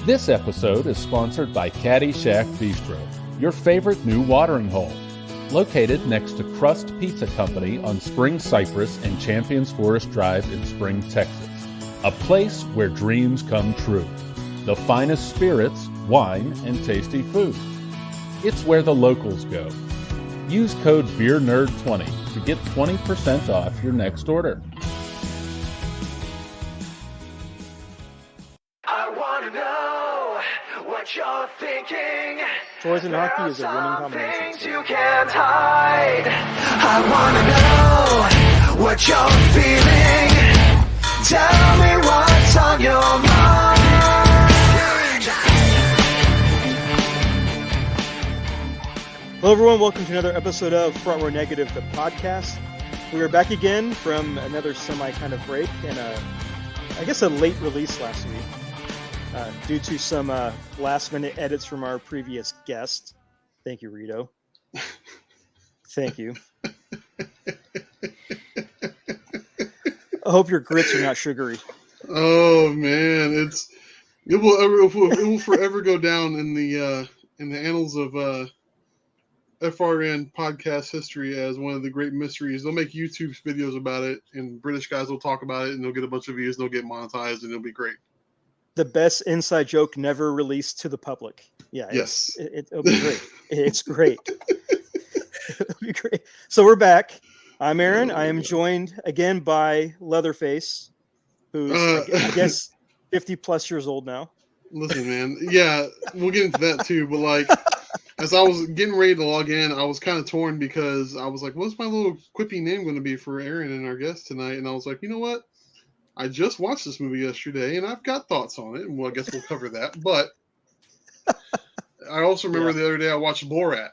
This episode is sponsored by Caddyshack Bistro, your favorite new watering hole. Located next to Crust Pizza Company on Spring Cypress and Champions Forest Drive in Spring, Texas. A place where dreams come true. The finest spirits, wine, and tasty food. It's where the locals go. Use code BeerNerd20 to get 20% off your next order. I want to know what you're thinking. Toys and hockey is a winning combination. Things you can't hide. I want to know what you're feeling. Tell me what's on your mind. Hello everyone, welcome to another episode of Front Row Negative, the podcast. We are back again from another semi kind of break and I guess a late release last week. Due to some last-minute edits from our previous guest. Thank you, Rito. Thank you. I hope your grits are not sugary. Oh man, it will forever go down in the annals of FRN podcast history as one of the great mysteries. They'll make YouTube videos about it, and British guys will talk about it, and they'll get a bunch of views, and they'll get monetized, and it'll be great. The best inside joke never released to the public. Yeah. Yes. It'll be great. It's great. It'll be great. So we're back. I'm Aaron. I am joined again by Leatherface, who's, I guess, 50 plus years old now. Listen, man. Yeah, we'll get into that too. But like, as I was getting ready to log in, I was kind of torn because I was like, what's my little quippy name going to be for Aaron and our guest tonight? And I was like, you know what? I just watched this movie yesterday, and I've got thoughts on it, and well, I guess we'll cover that. But I also remember the other day I watched Borat,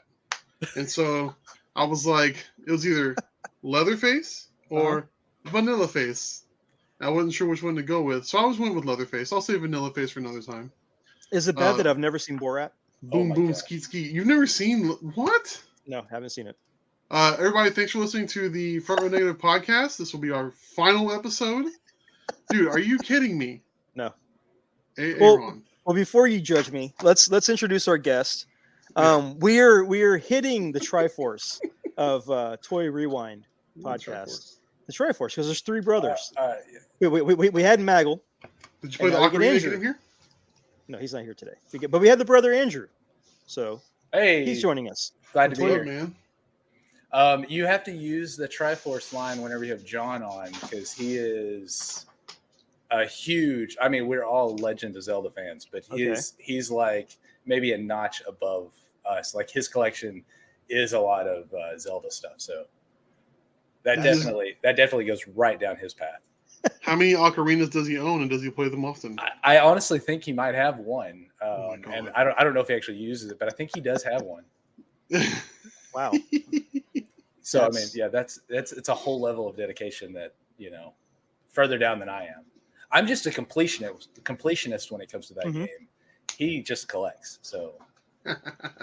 and so I was like, it was either Leatherface or Vanilla Face. I wasn't sure which one to go with, so I was went with Leatherface. I'll say Vanilla Face for another time. Is it bad that I've never seen Borat? Boom, boom, skeet, skeet. You've never seen what? No, haven't seen it. Everybody, thanks for listening to the Front Row Negative podcast. This will be our final episode. Dude, are you kidding me? No. Aaron. Well, before you judge me, let's introduce our guest. We are hitting the Triforce of Toy Rewind podcast. The Triforce, because there's three brothers. We had Maggle. Did you play the Ocarina game here? No, he's not here today. But we had the brother Andrew. So hey, he's joining us. Glad to be here, man. You have to use the Triforce line whenever you have John on because he is a huge. I mean, we're all Legend of Zelda fans, but he's like maybe a notch above us. Like his collection is a lot of Zelda stuff, so that definitely goes right down his path. How many ocarinas does he own, and does he play them often? I honestly think he might have one, and I don't know if he actually uses it, but I think he does have one. Wow. So I mean, yeah, it's a whole level of dedication that further down than I am. I'm just a completionist when it comes to that game. He just collects. So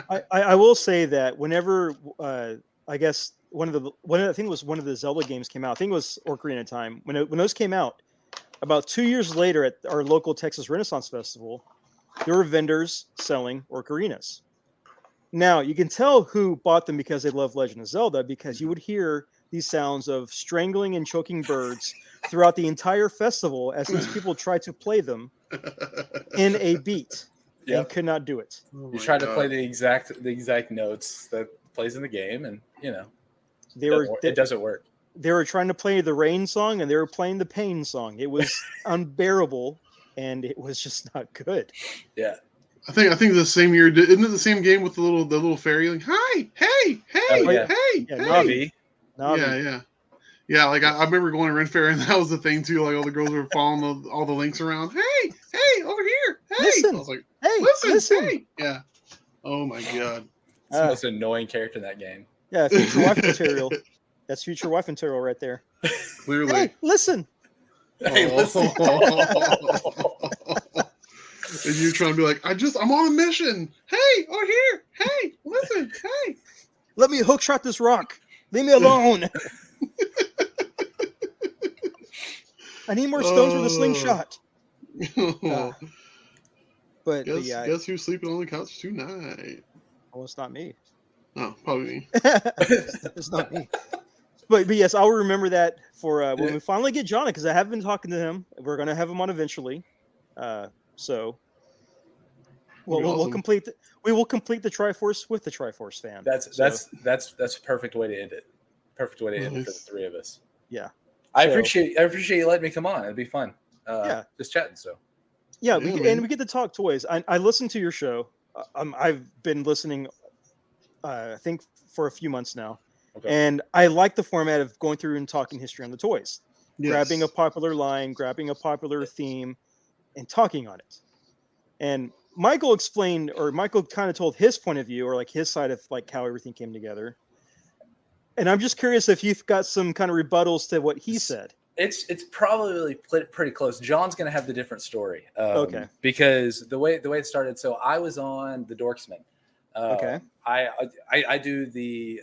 I will say that whenever I guess I think it was one of the Zelda games came out. I think it was Ocarina of Time. When those came out, about 2 years later at our local Texas Renaissance Festival, there were vendors selling ocarinas. Now, you can tell who bought them because they love Legend of Zelda, because you would hear these sounds of strangling and choking birds throughout the entire festival as these people tried to play them in a beat and could not do it. You try to play the exact notes that plays in the game, and it doesn't work. They were trying to play the rain song, and they were playing the pain song. It was unbearable, and it was just not good. Yeah. I think the same year, isn't it the same game with the little fairy like, hi, hey, hey, Navi. Yeah. Like I remember going to Ren Fair, and that was the thing too. Like all the girls were following all the links around. Hey, over here. Hey, listen. I was like, hey, listen. Hey. Yeah. Oh my god. It's the most annoying character in that game. Yeah, future wife material. That's future wife material right there. Clearly. Hey, listen. Hey, listen. And you're trying to be like, I'm on a mission. Hey, over here. Hey, listen. Hey. Let me hook shot this rock. Leave me alone. I need more stones with a slingshot. But Guess who's sleeping on the couch tonight? well, it's not me. Oh, probably me. It's not me. But yes, I'll remember that for when we finally get John, because I have been talking to him. We're gonna have him on eventually. So we'll Awesome. complete the Triforce with the Triforce fan. That's a perfect way to end it. Perfect way to end it for the three of us. Yeah. I appreciate you letting me come on. It'd be fun. Just chatting. So yeah, we get to talk toys. I listened to your show. I've been listening. I think for a few months now, and I like the format of going through and talking history on the toys, grabbing a popular line, grabbing a popular theme, and talking on it. And Michael kind of told his point of view, or like his side of like how everything came together. And I'm just curious if you've got some kind of rebuttals to what he said. It's probably pretty close. John's going to have the different story. Because the way it started. So I was on the Dorksman. I do the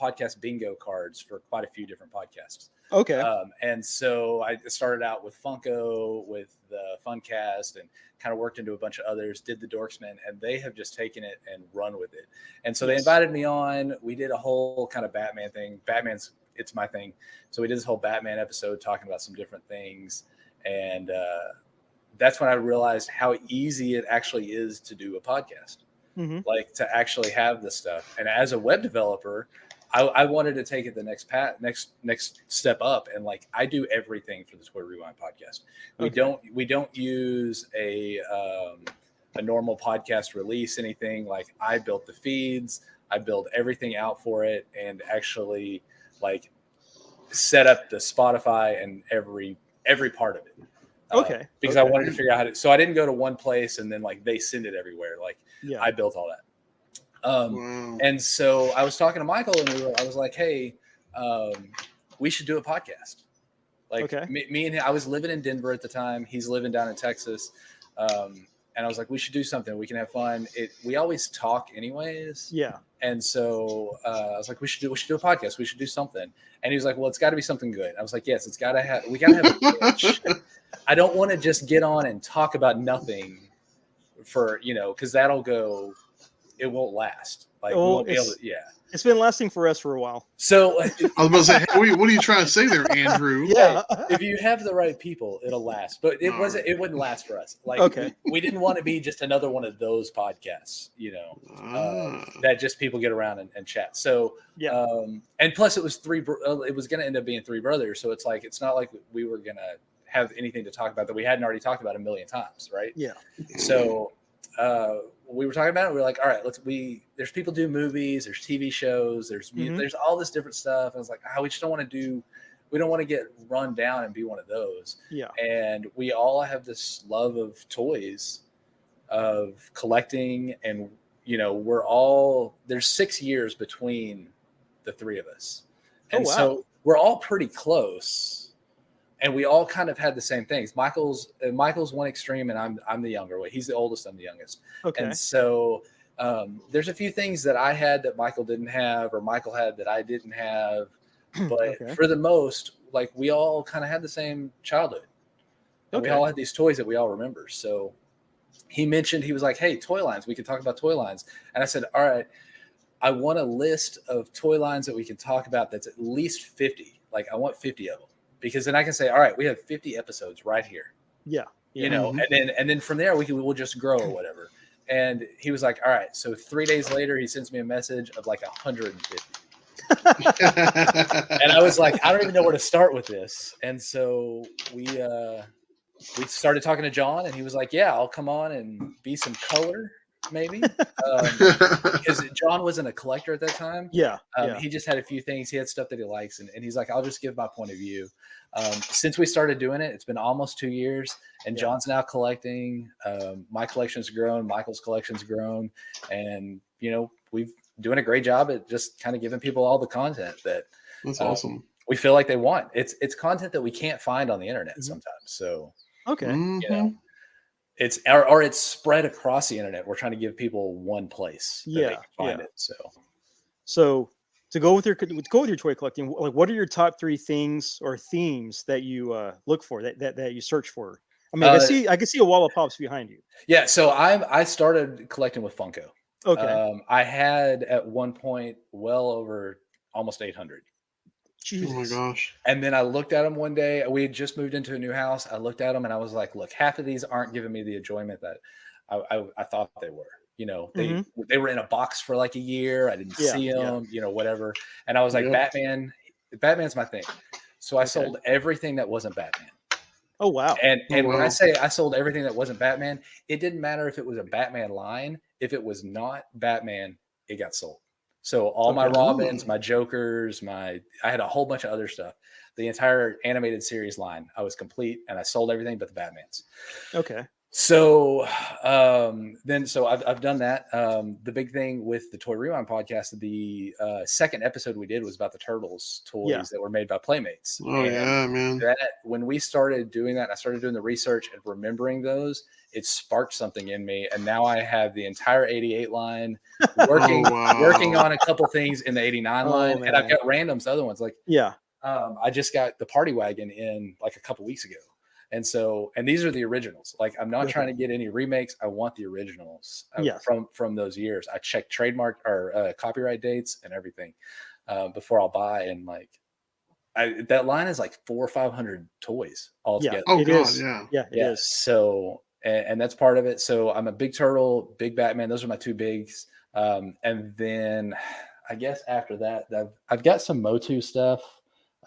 podcast bingo cards for quite a few different podcasts. Okay. And so I started out with Funko, with the Funcast, and kind of worked into a bunch of others, did the Dorksman, and they have just taken it and run with it. And so they invited me on. We did a whole kind of Batman thing. It's my thing. So we did this whole Batman episode talking about some different things. And that's when I realized how easy it actually is to do a podcast. Mm-hmm. Like to actually have this stuff. And as a web developer, I wanted to take it the next step up, and like I do everything for the Toy Rewind podcast. We don't use a normal podcast release anything. Like I built the feeds, I build everything out for it, and actually like set up the Spotify and every part of it. Because I wanted to figure out how to. So I didn't go to one place and then like they send it everywhere. Like I built all that. And so I was talking to Michael, and I was like, hey, we should do a podcast. Like me and him, I was living in Denver at the time. He's living down in Texas. And I was like, we should do something. We can have fun. We always talk anyways. Yeah. And so I was like, we should do a podcast. We should do something. And he was like, well, it's got to be something good. I was like, yes, we got to have a pitch. I don't want to just get on and talk about nothing for, because it won't last. Like, we won't be able to, It's been lasting for us for a while. So I was about to say, hey, what are you trying to say there, Andrew? Yeah. If you have the right people, it'll last. But it wouldn't last for us. Like we didn't want to be just another one of those podcasts, that just people get around and chat. So and plus it was it was going to end up being three brothers. So it's like it's not like we were going to have anything to talk about that we hadn't already talked about a million times, right? Yeah. So we were talking about it. We were like, all right, there's people do movies, there's TV shows, there's all this different stuff. And I was like, we just don't want to get run down and be one of those. Yeah. And we all have this love of toys, of collecting. And, there's 6 years between the three of us. And so we're all pretty close. And we all kind of had the same things. Michael's one extreme, and I'm the younger one. He's the oldest. I'm the youngest. Okay. And so there's a few things that I had that Michael didn't have, or Michael had that I didn't have. But for the most, like we all kind of had the same childhood. And we all had these toys that we all remember. So he was like, hey, toy lines. We can talk about toy lines. And I said, all right, I want a list of toy lines that we can talk about that's at least 50. Like I want 50 of them. Because then I can say, all right, we have 50 episodes right here. Yeah. And then from there we'll just grow or whatever. And he was like, all right. So 3 days later, he sends me a message of like 150. And I was like, I don't even know where to start with this. And so we started talking to John, and he was like, yeah, I'll come on and be some color. Maybe because John wasn't a collector at that time. He just had a few things. He had stuff that he likes, and he's like, I'll just give my point of view. Since we started doing it, it's been almost 2 years, and John's now collecting. My collection's grown, Michael's collection's grown, and we've doing a great job at just kind of giving people all the content that that's awesome. We feel like they want. It's content that we can't find on the internet sometimes. So it's spread across the internet. We're trying to give people one place that they can find it. So to go with your toy collecting, like what are your top 3 things or themes that you look for that you search for? I mean, I can see a wall of pops behind you. Yeah, so I started collecting with Funko. Okay. I had at one point well over almost 800. Oh my Jesus. gosh. And then I looked at them one day. We had just moved into a new house. I looked at them and I was like, look, half of these aren't giving me the enjoyment that I thought they were. You know, Mhm. they were in a box for like a year. I didn't Yeah, see yeah. them, you know, whatever. And I was like, Yep. Batman's my thing. So I Okay. sold everything that wasn't Batman. Oh wow. And Oh, when I wow. say I sold everything that wasn't Batman, it didn't matter if it was a Batman line. If it was not Batman, it got sold. So all my Okay. Robins, my Jokers, I had a whole bunch of other stuff. The entire animated series line, I was complete, and I sold everything but the Batmans. Okay. So so I've done that. The big thing with the Toy Rewind podcast, the second episode we did was about the Turtles toys that were made by Playmates. Oh yeah, man. That when we started doing that, I started doing the research and remembering those, it sparked something in me. And now I have the entire 88 line working on a couple things in the 89 line. man. And I've got randoms, other ones like Yeah. I just got the Party Wagon in like a couple weeks ago. And these are the originals. Like, I'm not trying to get any remakes. I want the originals from those years. I check trademark or copyright dates and everything before I'll buy. And like, that line is like 400 or 500 toys altogether. Yeah. Oh It god, is. yeah. Yeah. It is. So, and that's part of it. So I'm a big Turtle, big Batman. Those are my two bigs. And then I guess after that, I've got some MotU stuff.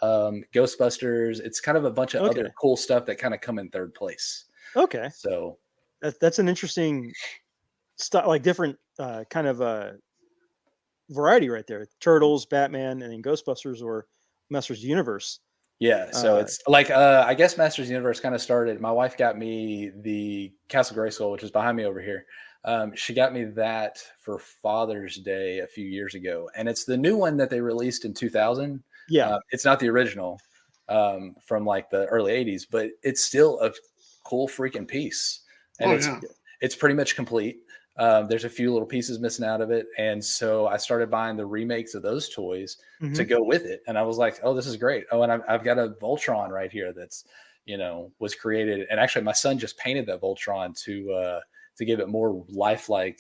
Ghostbusters. It's kind of a bunch of other cool stuff that kind of come in third place. Okay. So that's an interesting stuff, like different kind of variety right there. Turtles, Batman, and then Ghostbusters or Masters of the Universe. Yeah, so it's like I guess Masters of the Universe kind of started. My wife got me the Castle Grayskull, which is behind me over here. She got me that for Father's Day a few years ago, and it's the new one that they released in 2000. Yeah, it's not the original from like the early 80s, but it's still a cool freaking piece, and it's pretty much complete. There's a few little pieces missing out of it, and so I started buying the remakes of those toys to go with it, and I was like, oh, this is great. Oh, and I've got a Voltron right here that's was created, and actually my son just painted that Voltron to give it more lifelike.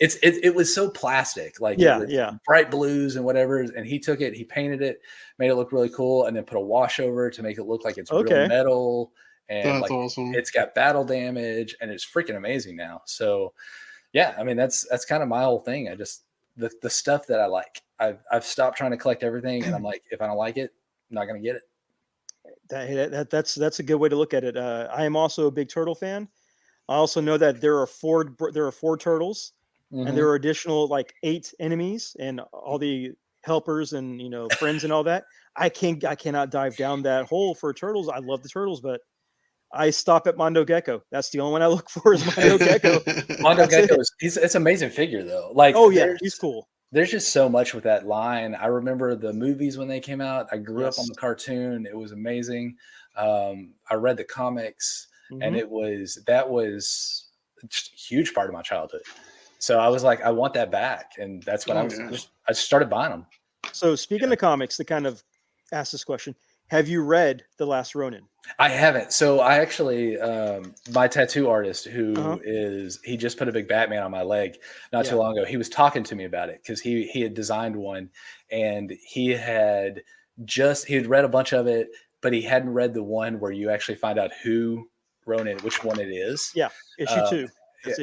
It was so plastic, like bright blues and whatever, and he took it, he painted it, made it look really cool, and then put a wash over it to make it look like it's real metal. And that's awesome. It's got battle damage, and it's freaking amazing now. So yeah, I mean that's kind of my whole thing. I just the stuff that I like. I've stopped trying to collect everything, and I'm like, if I don't like it, I'm not gonna get it. That's a good way to look at it. I am also a big Turtle fan. I also know that there are four turtles, and there are additional like 8 enemies and all the helpers and friends and all that. I cannot dive down that hole for turtles. I love the turtles, but I stop at Mondo Gecko. That's the only one I look for is Mondo Gecko. Mondo Gecko it's an amazing figure though. Like, oh yeah, he's cool. There's just so much with that line. I remember the movies when they came out. I grew up on the cartoon. It was amazing. I read the comics, and that was just a huge part of my childhood. So I was like, I want that back, and that's when I started buying them. So speaking of comics, to kind of ask this question, have you read The Last Ronin? I haven't. So I actually, my tattoo artist, he just put a big Batman on my leg not too long ago. He was talking to me about it because he had designed one, and he had read a bunch of it, but he hadn't read the one where you actually find out who Ronin, which one it is. Yeah, issue 2. And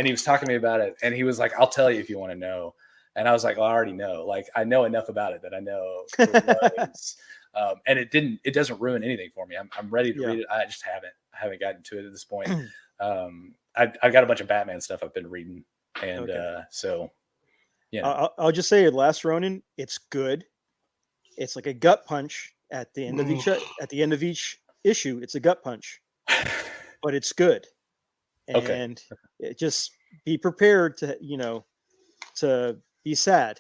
he was talking to me about it, and he was like, I'll tell you if you want to know. And I was like, well, I already know. Like, I know enough about it that I know who it was. And it doesn't ruin anything for me. I'm ready to read it. I just haven't gotten to it at this point. I've got a bunch of Batman stuff I've been reading. And I'll just say Last Ronin, it's good. It's like a gut punch at the end of each issue. It's a gut punch, but it's good. And just be prepared to be sad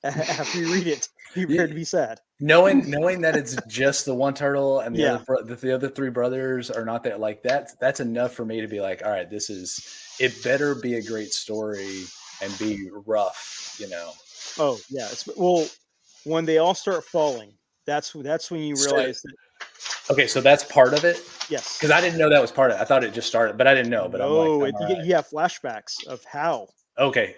after you read it. Be prepared to be sad. Knowing that it's just the one turtle and the other 3 brothers are not there, like that's enough for me to be like, all right, it better be a great story and be rough, Oh yeah. Well, when they all start falling, that's when you realize that Okay, so that's part of it? Yes. Because I didn't know that was part of it. I thought it just started, but I didn't know. But I'm like, No, I'm all right. you have flashbacks of how. Okay.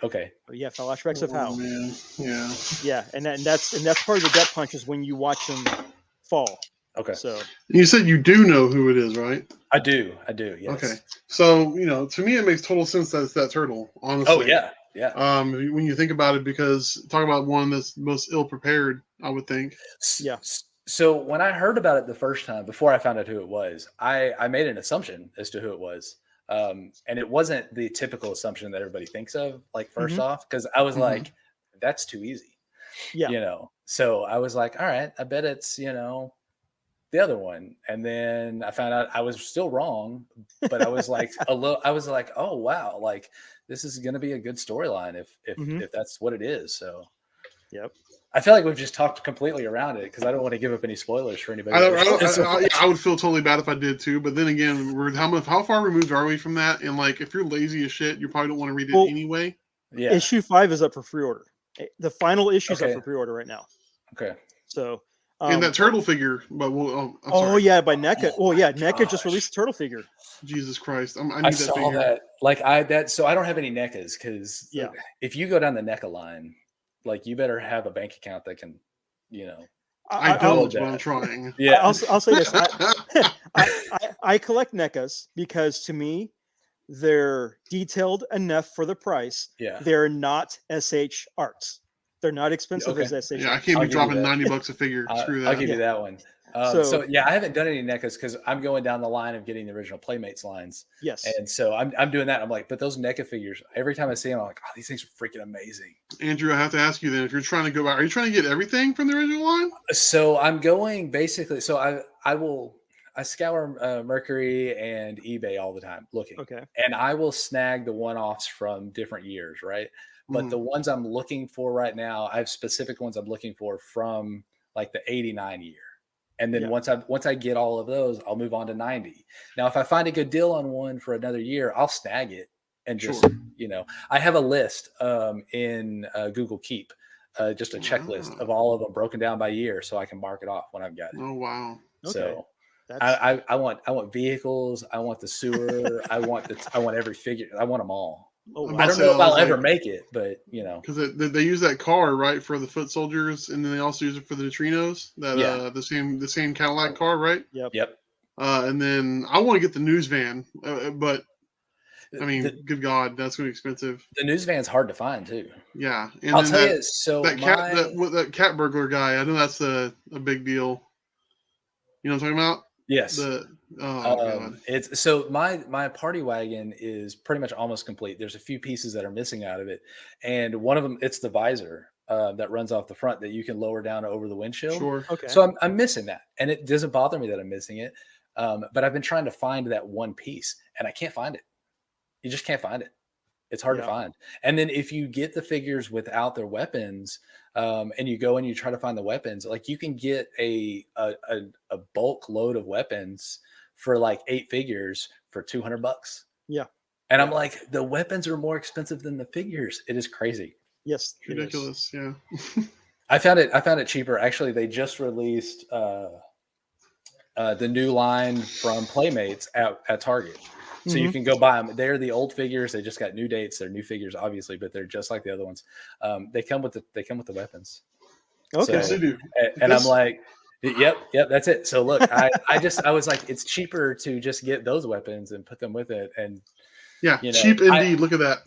Yeah, flashbacks of how. Man. Yeah. Yeah, and that's part of the gut punch is when you watch them fall. Okay. So You said you do know who it is, right? I do. Yes. Okay. So, to me, it makes total sense that it's that turtle, honestly. Oh, yeah. When you think about it, because talk about one that's most ill prepared, I would think. Yeah. So when I heard about it the first time, before I found out who it was, I made an assumption as to who it was. And it wasn't the typical assumption that everybody thinks of, like, first off, because I was like, that's too easy. Yeah. So I was like, all right, I bet it's, the other one. And then I found out I was still wrong, but I was like, oh, wow, like, this is going to be a good storyline if that's what it is. So, yep. I feel like we've just talked completely around it because I don't want to give up any spoilers for anybody. I would feel totally bad if I did too. But then again, how far removed are we from that? And like, if you're lazy as shit, you probably don't want to read it anyway. Yeah. Issue 5 is up for pre-order. The final issue is up for pre-order right now. Okay. So. And that turtle figure, but yeah, by NECA. Oh yeah, NECA just released a turtle figure. Jesus Christ, I need I that saw figure. that. So I don't have any NECAs because if you go down the NECA line, like, you better have a bank account that can, I don't, but I'm trying. Yeah, I'll say this: I collect NECAs because to me, they're detailed enough for the price. Yeah, they're not SH arts. They're not expensive as SH. Yeah, I can't be dropping $90 a figure. Screw that. I'll give you that one. So yeah, I haven't done any NECAs because I'm going down the line of getting the original Playmates lines. Yes. And so I'm doing that. I'm like, but those NECA figures, every time I see them, I'm like, oh, these things are freaking amazing. Andrew, I have to ask you then, if you're trying to go out, are you trying to get everything from the original line? So I'm going basically. So I scour Mercury and eBay all the time looking. Okay. And I will snag the one-offs from different years, right? But the ones I'm looking for right now, I have specific ones I'm looking for from like the 89 year. And then once I get all of those, I'll move on to 90. Now, if I find a good deal on one for another year, I'll snag it and just, I have a list in Google Keep, just a checklist of all of them broken down by year so I can mark it off when I've got it. Oh, wow. So I want vehicles. I want the sewer. I want every figure. I want them all. Oh, wow. I don't know if I'll ever make it, but because they use that car right for the foot soldiers, and then they also use it for the neutrinos. That the same Cadillac car, right? Yep. And then I want to get the news van, but I mean, good God, that's going to be expensive. The news van's hard to find too. Yeah, and I'll tell you. So that cat burglar guy, I know that's a big deal. You know what I'm talking about? Yes. God. It's so my party wagon is pretty much almost complete. There's a few pieces that are missing out of it, and one of them, it's the visor that runs off the front that you can lower down over the windshield. Sure. Okay. So I'm missing that, and it doesn't bother me that I'm missing it. But I've been trying to find that one piece, and I can't find it. You just can't find it. It's hard to find. And then if you get the figures without their weapons, and you go and you try to find the weapons, like, you can get a bulk load of weapons for like 8 figures for $200. Yeah. And I'm like, the weapons are more expensive than the figures. It is crazy. Yes. Ridiculous. Yeah. I found it cheaper. Actually, they just released the new line from Playmates at Target. So you can go buy them. They're the old figures. They just got new dates. They're new figures, obviously, but they're just like the other ones. They come with the weapons. Okay. Yes, they do. And I'm like, yep, that's it. So look, I was like, it's cheaper to just get those weapons and put them with it. And cheap indeed. Look at that.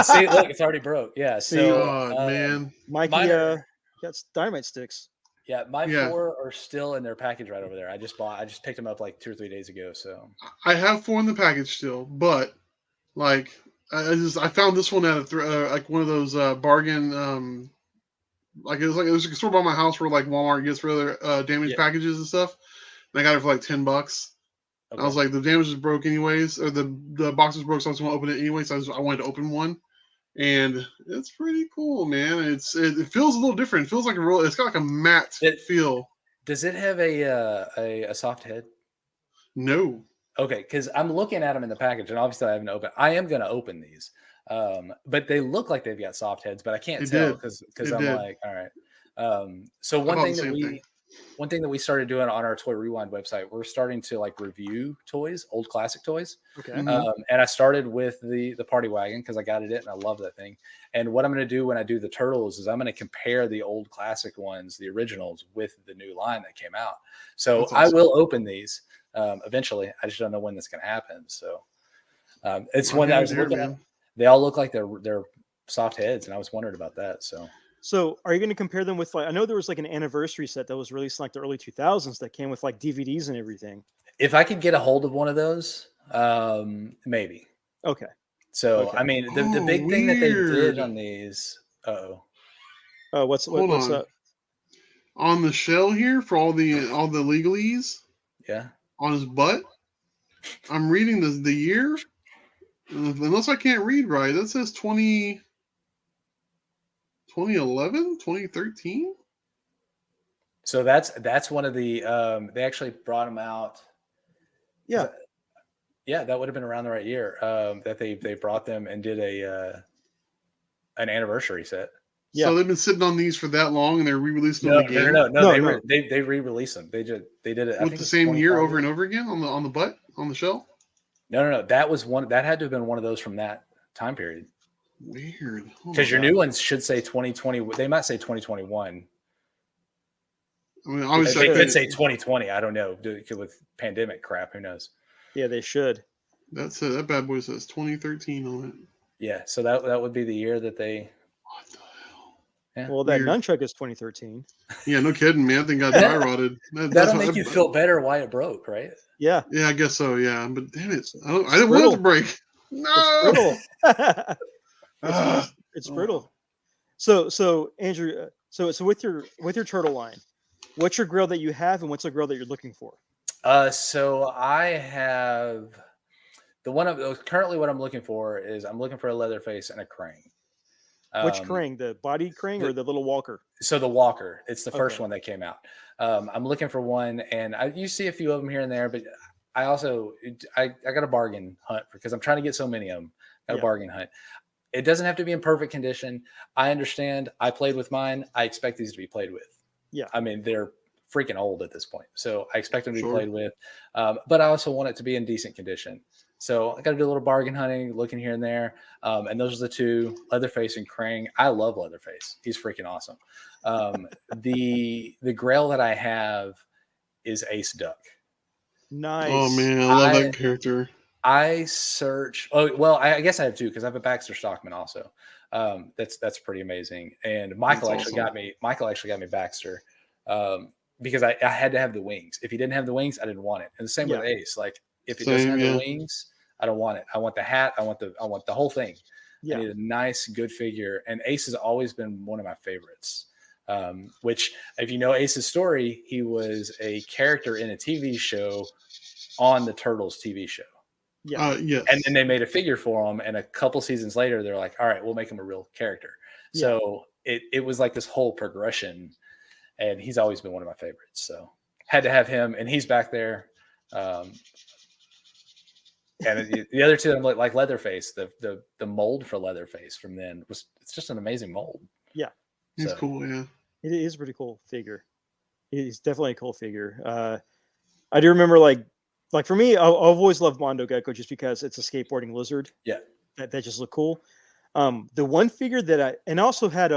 See, look, it's already broke. Yeah. So man, Mikey got dynamite sticks. Yeah, my 4 are still in their package right over there. I just picked them up like 2 or 3 days ago. So I have 4 in the package still, but like I found this one at like one of those bargain like it was a store by my house where like Walmart gets rid of their damaged packages and stuff. And I got it for like $10. Okay. I was like, the damage is broke anyways, or the box is broke, so I just want to open it anyway. So I wanted to open one. And it's pretty cool, man. It feels a little different. It feels like it's got like a matte feel. Does it have a soft head? No. Okay, because I'm looking at them in the package, and obviously I haven't opened. I am going to open these, but they look like they've got soft heads, but I can't tell because I'm like, all right. So one thing one thing that we started doing on our Toy Rewind website, we're starting to like review toys, old classic toys. Okay. And I started with the Party Wagon because I got it and I love that thing. And what I'm going to do when I do the Turtles is I'm going to compare the old classic ones, the originals, with the new line that came out. So That's awesome. I will open these eventually. I just don't know when that's going to happen. So it's one that I was looking at. They all look like they're soft heads, and I was wondering about that. So are you going to compare them with like, I know there was like an anniversary set that was released in like the early 2000s that came with like DVDs and everything. If I could get a hold of one of those, maybe. Okay. So, Okay. I mean, the big thing that they did on these, what's up? On the shell here for all the legalese. Yeah. On his butt. I'm reading the year. Unless I can't read right, that says 2011, 2013. So that's one of the they actually brought them out. Yeah. That would have been around the right year that they brought them and did an anniversary set. Yeah. So they've been sitting on these for that long, and they're re-releasing them again. No. They re-released them. They did it with the same year over and over again on the butt on the shell. No. That was one. That had to have been one of those from that time period. Weird. Because your new ones should say 2020. They might say 2021. I mean, obviously, they could say 2020. I don't know. With pandemic crap, who knows? Yeah, they should. That's it. That bad boy says 2013 on it. Yeah, so that would be the year that they. What the hell? Yeah. Well, that nunchuck is 2013. Yeah, no kidding, man. That thing got dry rotted. That'll make you feel better why it broke, right? Yeah. Yeah, I guess so. Yeah, but damn it, I didn't want it to break. No. It's brittle. So Andrew, so with your turtle line, what's your grill that you have, and what's the grill that you're looking for? So I have the one currently what I'm looking for is I'm looking for a Leatherface and a Krang. Which Krang? The body Krang or the little walker? So the walker. It's the first one that came out. I'm looking for one, and you see a few of them here and there, but I also I got a bargain hunt because I'm trying to get so many of them. Got a bargain hunt. It doesn't have to be in perfect condition. I understand. I played with mine. I expect these to be played with. Yeah. I mean, they're freaking old at this point, so I expect them to be played with. But I also want it to be in decent condition. So I got to do a little bargain hunting, looking here and there. And those are the two, Leatherface and Krang. I love Leatherface. He's freaking awesome. The grail that I have is Ace Duck. Nice. Oh man, I love that character. I search. Oh well, I guess I have two because I have a Baxter Stockman also. That's pretty amazing. And Michael got me Baxter because I had to have the wings. If he didn't have the wings, I didn't want it. And the same with Ace. Like if it doesn't have the wings, I don't want it. I want the hat. I want the whole thing. Yeah. I need a nice, good figure. And Ace has always been one of my favorites. Which, if you know Ace's story, he was a character in a TV show on the Turtles TV show. Yeah. Yes. And then they made a figure for him, and a couple seasons later, they're like, "All right, we'll make him a real character." Yeah. So it was like this whole progression, and he's always been one of my favorites. So had to have him, and he's back there. And the other two, I'm like Leatherface. The mold for Leatherface from then it's just an amazing mold. Yeah, he's cool. Yeah, it is a pretty cool figure. He's definitely a cool figure. I do remember like for me, I've always loved Mondo Gecko just because it's a skateboarding lizard. Yeah, that just looked cool. The one figure that I also had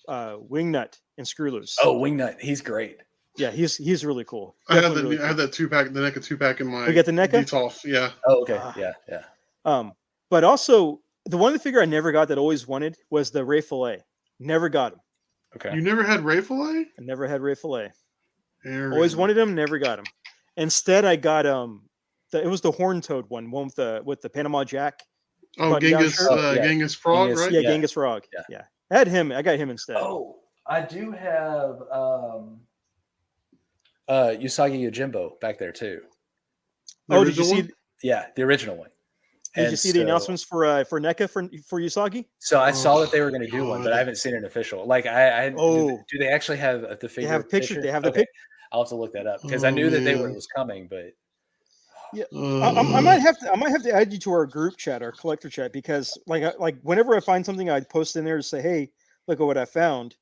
Wingnut and Screwloose. Oh, Wingnut, he's great. Yeah, he's really cool. I have that. Really I have that 2-pack, the NECA 2-pack in my. We got the NECA. Detolf, yeah. Oh, okay. Yeah. But also the one figure I never got that I always wanted was the Ray Fillet. Never got him. Okay. You never had Ray Fillet? I never had Ray Fillet. Always wanted him, never got him. Instead, I got it was the Horn Toad one with the Panama Jack. Oh, Genghis Frog, right? Yeah, Genghis Frog. Yeah. I had him. I got him instead. Oh, I do have Usagi Yojimbo back there too. Did you see? Yeah, the original one. Did you see the announcements for NECA for Usagi? So I saw that they were going to do one, but I haven't seen it official. Like do they actually have the figure? They have picture. They have the picture. I'll have to look that up because I knew that it was coming, but yeah, I might have to add you to our group chat, our collector chat, because like whenever I find something, I post in there to say, hey, look at what I found.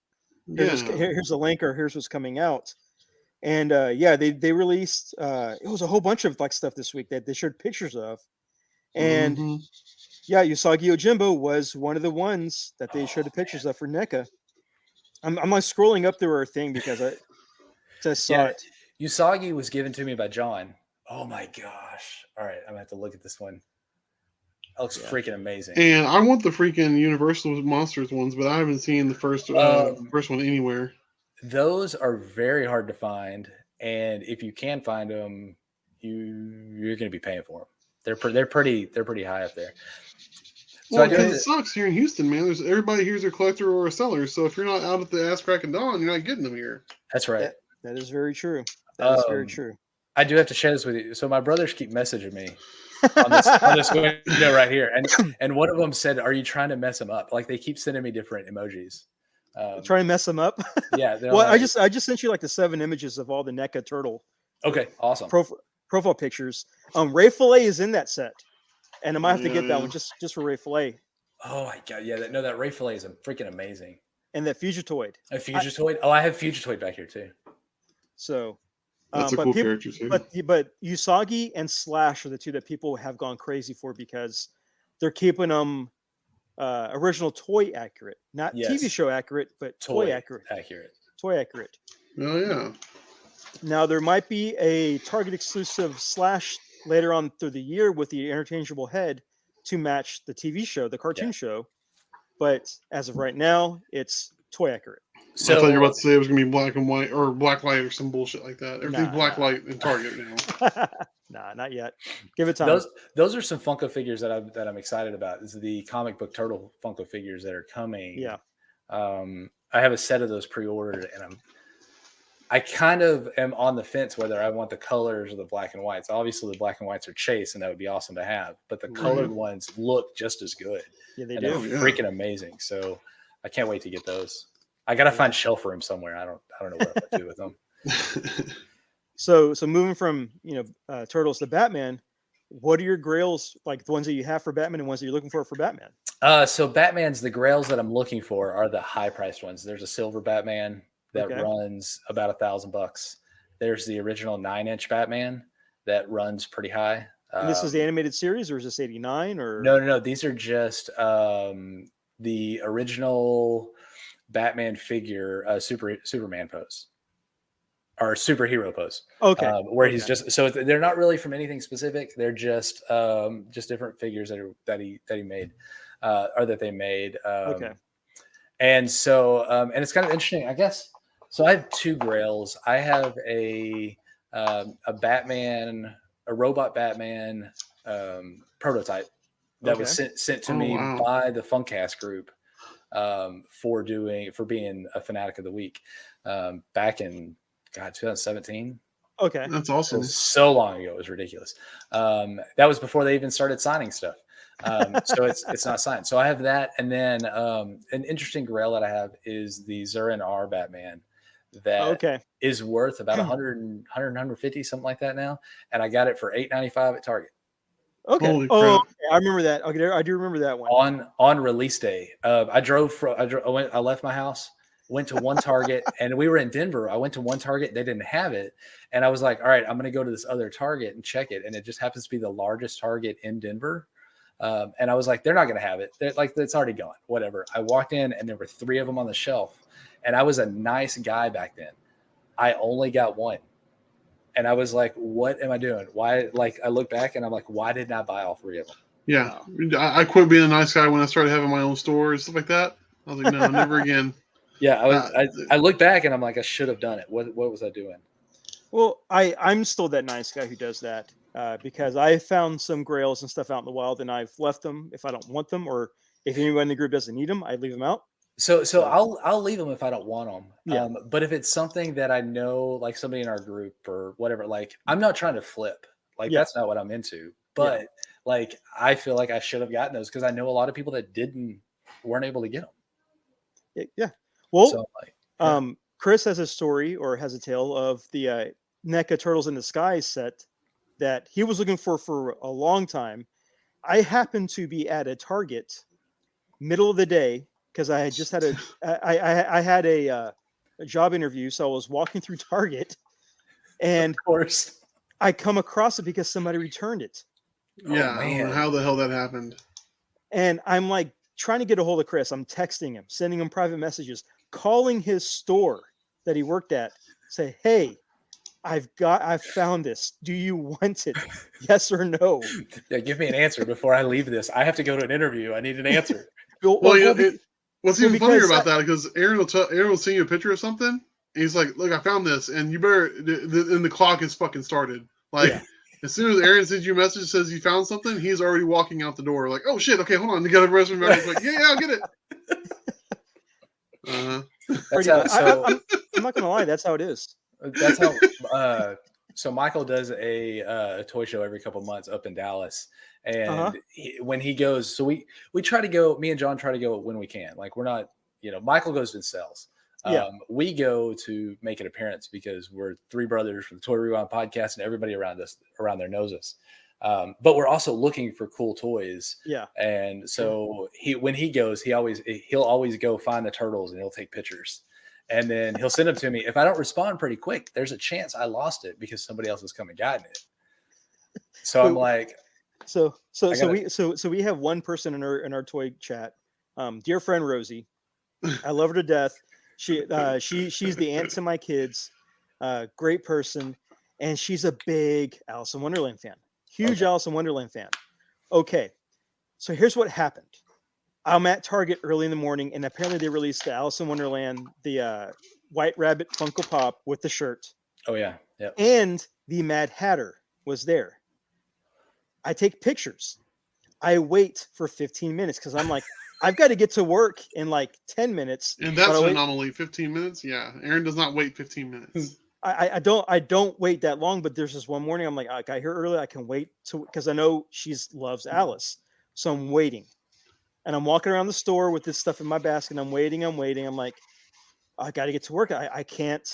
Here's a link, or here's what's coming out. And they released it was a whole bunch of like stuff this week that they showed pictures of. And Mhm. yeah, Usagi Yojimbo was one of the ones that they showed the pictures of for NECA. I'm like scrolling up through our thing because I saw Yeah, it. Usagi was given to me by John. Oh my gosh! All right, I'm gonna have to look at this one. That looks Yeah. freaking amazing. And I want the freaking Universal Monsters ones, but I haven't seen the first one anywhere. Those are very hard to find, and if you can find them, you're going to be paying for them. They're pretty high up there. So Well, I do because have it to, sucks here in Houston, man. There's everybody here's a collector or a seller. So if you're not out at the ass crack of dawn, you're not getting them here. that's right. That is very true. That is very true. I do have to share this with you. So my brothers keep messaging me on this window right here, and one of them said, "Are you trying to mess them up?" Like they keep sending me different emojis. Trying to mess them up. Yeah. Well, I just sent you like the 7 images of all the NECA turtle Okay. Awesome. profile pictures. Ray Fillet is in that set, and I might have to get that one just for Ray Fillet. Oh my god! Yeah. That Ray Fillet is freaking amazing. And that Fugitoid. A Fugitoid. I have Fugitoid back here too. So That's a cool character too. But Usagi and Slash are the two that people have gone crazy for because they're keeping them original toy accurate, not TV show accurate, but toy accurate. Toy accurate. Oh yeah. Now there might be a Target exclusive Slash later on through the year with the interchangeable head to match the TV show, the cartoon show. But as of right now, it's toy accurate. So I thought you were about to say it was gonna be black and white or black light or some bullshit like that. Everything's black light in Target now. Nah, not yet. Give it time. Those are some Funko figures that I'm excited about. This is the comic book turtle Funko figures that are coming. Yeah. I have a set of those pre-ordered, and I kind of am on the fence whether I want the colors or the black and whites. Obviously, the black and whites are chase, and that would be awesome to have. But the colored ones look just as good. Yeah, they do. They're freaking amazing. So I can't wait to get those. I gotta find shelf room somewhere. I don't know what to do with them. So moving from Turtles to Batman, what are your grails, like the ones that you have for Batman and ones that you're looking for Batman? So Batman's the grails that I'm looking for are the high priced ones. There's a silver Batman that runs about $1,000. There's the original 9-inch Batman that runs pretty high. And this is the animated series, or is this 89? Or no. These are just the original Batman figure, Superman pose or superhero pose. Okay, where he's just they're not really from anything specific. They're just different figures that he made or that they made. And so and it's kind of interesting, I guess. So I have 2 grails. I have a Batman, a robot Batman prototype that was sent to me by the Funkcast group for being a Fanatic of the Week back in 2017. Okay, that's awesome. So long ago, it was ridiculous. That was before they even started signing stuff. So it's not signed. So I have that, and then an interesting grail that I have is the Zurin R Batman that is worth about 150, something like that now, and I got it for $8.95 at Target. Okay. Oh, I remember that. Okay, I do remember that one. On release day, I left my house, went to one Target, and we were in Denver. I went to one Target, they didn't have it, and I was like, all right, I'm going to go to this other Target and check it, and it just happens to be the largest Target in Denver. And I was like, they're not going to have it. It's already gone. Whatever. I walked in, and there were 3 of them on the shelf, and I was a nice guy back then. I only got one. And I was like, what am I doing? Why? Like, I look back and I'm like, why didn't I buy all 3 of them? Yeah. I quit being a nice guy when I started having my own store and stuff like that. I was like, no, never again. Yeah. I look back and I'm like, I should have done it. What was I doing? Well, I'm still that nice guy who does that because I found some grails and stuff out in the wild, and I've left them if I don't want them, or if anyone in the group doesn't need them, I leave them out. So I'll leave them if I don't want them. Yeah. But if it's something that I know, like somebody in our group or whatever, like I'm not trying to flip. Like that's not what I'm into. But like I feel like I should have gotten those because I know a lot of people that weren't able to get them. Yeah. Well, Chris has a story or has a tale of the NECA Turtles in the Sky set that he was looking for a long time. I happened to be at a Target middle of the day because I had just had I had a job interview, so I was walking through Target And Of course. I come across it because somebody returned it. Yeah, I don't know man. how the hell that happened. And I'm like trying to get a hold of Chris. I'm texting him, sending him private messages, calling his store that he worked at, say, hey, I've found this. Do you want it? Yes or no? Yeah, give me an answer before I leave this. I have to go to an interview. I need an answer. Well, what's even funnier because about that because Aaron will send you a picture of something, and he's like, "Look, I found this," and you better. And the clock is fucking started. Like as soon as Aaron sends you a message that says he found something, he's already walking out the door. Like, "Oh shit, okay, hold on." You got to rest him. Like, yeah, I'll get it. That's how, so, I'm not gonna lie. That's how it is. That's how. So Michael does a toy show every couple months up in Dallas, and when he goes, so we try to go. Me and John try to go when we can. Like we're not, Michael goes and sells. We go to make an appearance because we're three brothers from the Toy Rewind podcast, and everybody around there knows us. But we're also looking for cool toys. Yeah. And so when he goes, he'll always go find the turtles and he'll take pictures. And then he'll send them to me. If I don't respond pretty quick, there's a chance I lost it because somebody else has come and gotten it. So I'm like, so we have one person in our toy chat, dear friend Rosie. I love her to death. She's the aunt to my kids. Great person, and she's a big Alice in Wonderland fan. Huge Alice in Wonderland fan. Okay, so here's what happened. I'm at Target early in the morning, and apparently they released the Alice in Wonderland, the White Rabbit Funko Pop with the shirt. Oh, yeah. Yep. And the Mad Hatter was there. I take pictures. I wait for 15 minutes because I'm like, I've got to get to work in like 10 minutes. And that's an anomaly, 15 minutes? Yeah. Aaron does not wait 15 minutes. I don't wait that long, but there's this one morning I'm like, I got here early. I can wait because I know she loves Alice. So I'm waiting. And I'm walking around the store with this stuff in my basket. And I'm waiting. I'm like, I got to get to work. I can't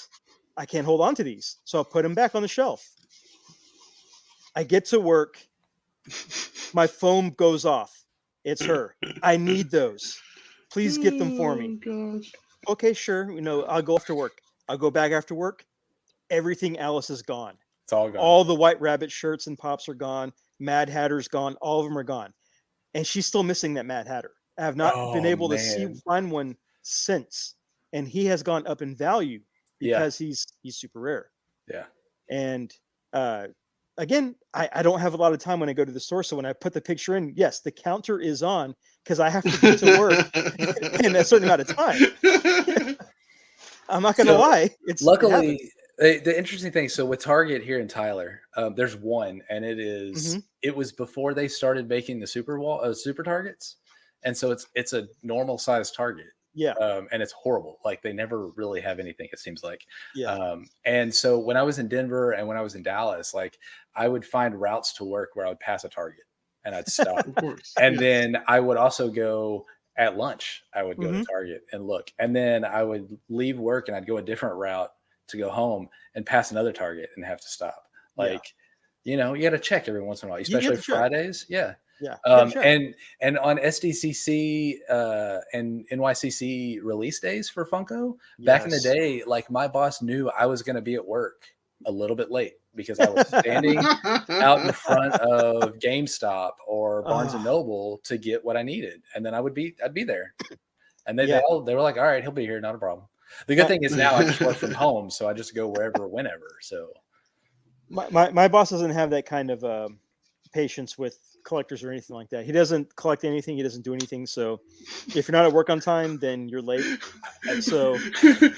hold on to these. So I'll put them back on the shelf. I get to work. My phone goes off. It's her. I need those. Please get them for me. Oh, gosh. Okay, sure. I'll go after work. I'll go back after work. Everything Alice is gone. It's all gone. All the White Rabbit shirts and pops are gone. Mad Hatter's gone. All of them are gone. And she's still missing that Mad Hatter. I have not been able to find one since. And he has gone up in value because he's super rare. Yeah. And again, I don't have a lot of time when I go to the store. So when I put the picture in, yes, the counter is on because I have to get to work in a certain amount of time. I'm not going to lie. Luckily, the interesting thing, so with Target here in Tyler, there's one, and it was before they started making the super Targets, and so it's a normal size Target. Yeah. And it's horrible. Like they never really have anything, it seems like. Yeah. And so when I was in Denver and when I was in Dallas, like I would find routes to work where I would pass a Target and I'd stop. Of course. And then I would also go at lunch. I would go to Target and look, and then I would leave work and I'd go a different route to go home and pass another Target and have to stop. Like, you got to check every once in a while, especially Fridays. Yeah. Yeah. And on SDCC and NYCC release days for Funko, back in the day, like my boss knew I was going to be at work a little bit late because I was standing out in front of GameStop or Barnes and Noble to get what I needed. And then I'd be there. And they were like, all right, he'll be here. Not a problem. The good thing is now I just work from home. So I just go wherever, whenever. So my boss doesn't have that kind of patience with collectors or anything like that. He doesn't collect anything. He doesn't do anything. So if you're not at work on time, then you're late. So you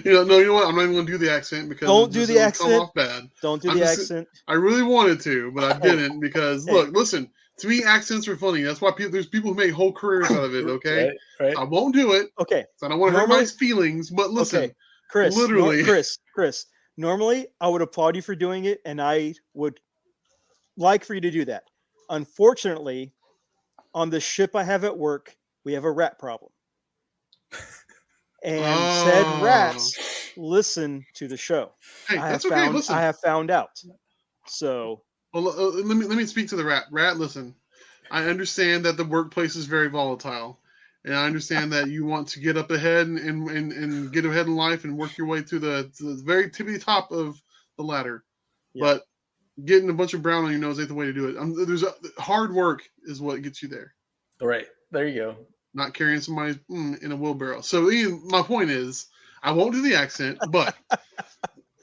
know what? I'm not even going to do the accent because don't do the accent. Come off bad. Don't do the accent. I really wanted to, but I didn't because listen. To me, accents are funny. That's why there's people who make whole careers out of it. Okay, right. I won't do it. Okay, so I don't want to hurt my feelings. But listen, Chris, literally, Chris. Normally, I would applaud you for doing it, and I would like for you to do that. Unfortunately, on the ship I have at work, we have a rat problem, and said rats listen to the show. Hey, that's okay. Listen, I have found out. So. Well, let me speak to the rat. Rat, listen, I understand that the workplace is very volatile, And I understand that you want to get up ahead and get ahead in life and work your way to the very tippy top of the ladder. Yeah. But getting a bunch of brown on your nose ain't the way to do it. Hard work is what gets you there. All right. There you go. Not carrying somebody in a wheelbarrow. So Ian, my point is, I won't do the accent, but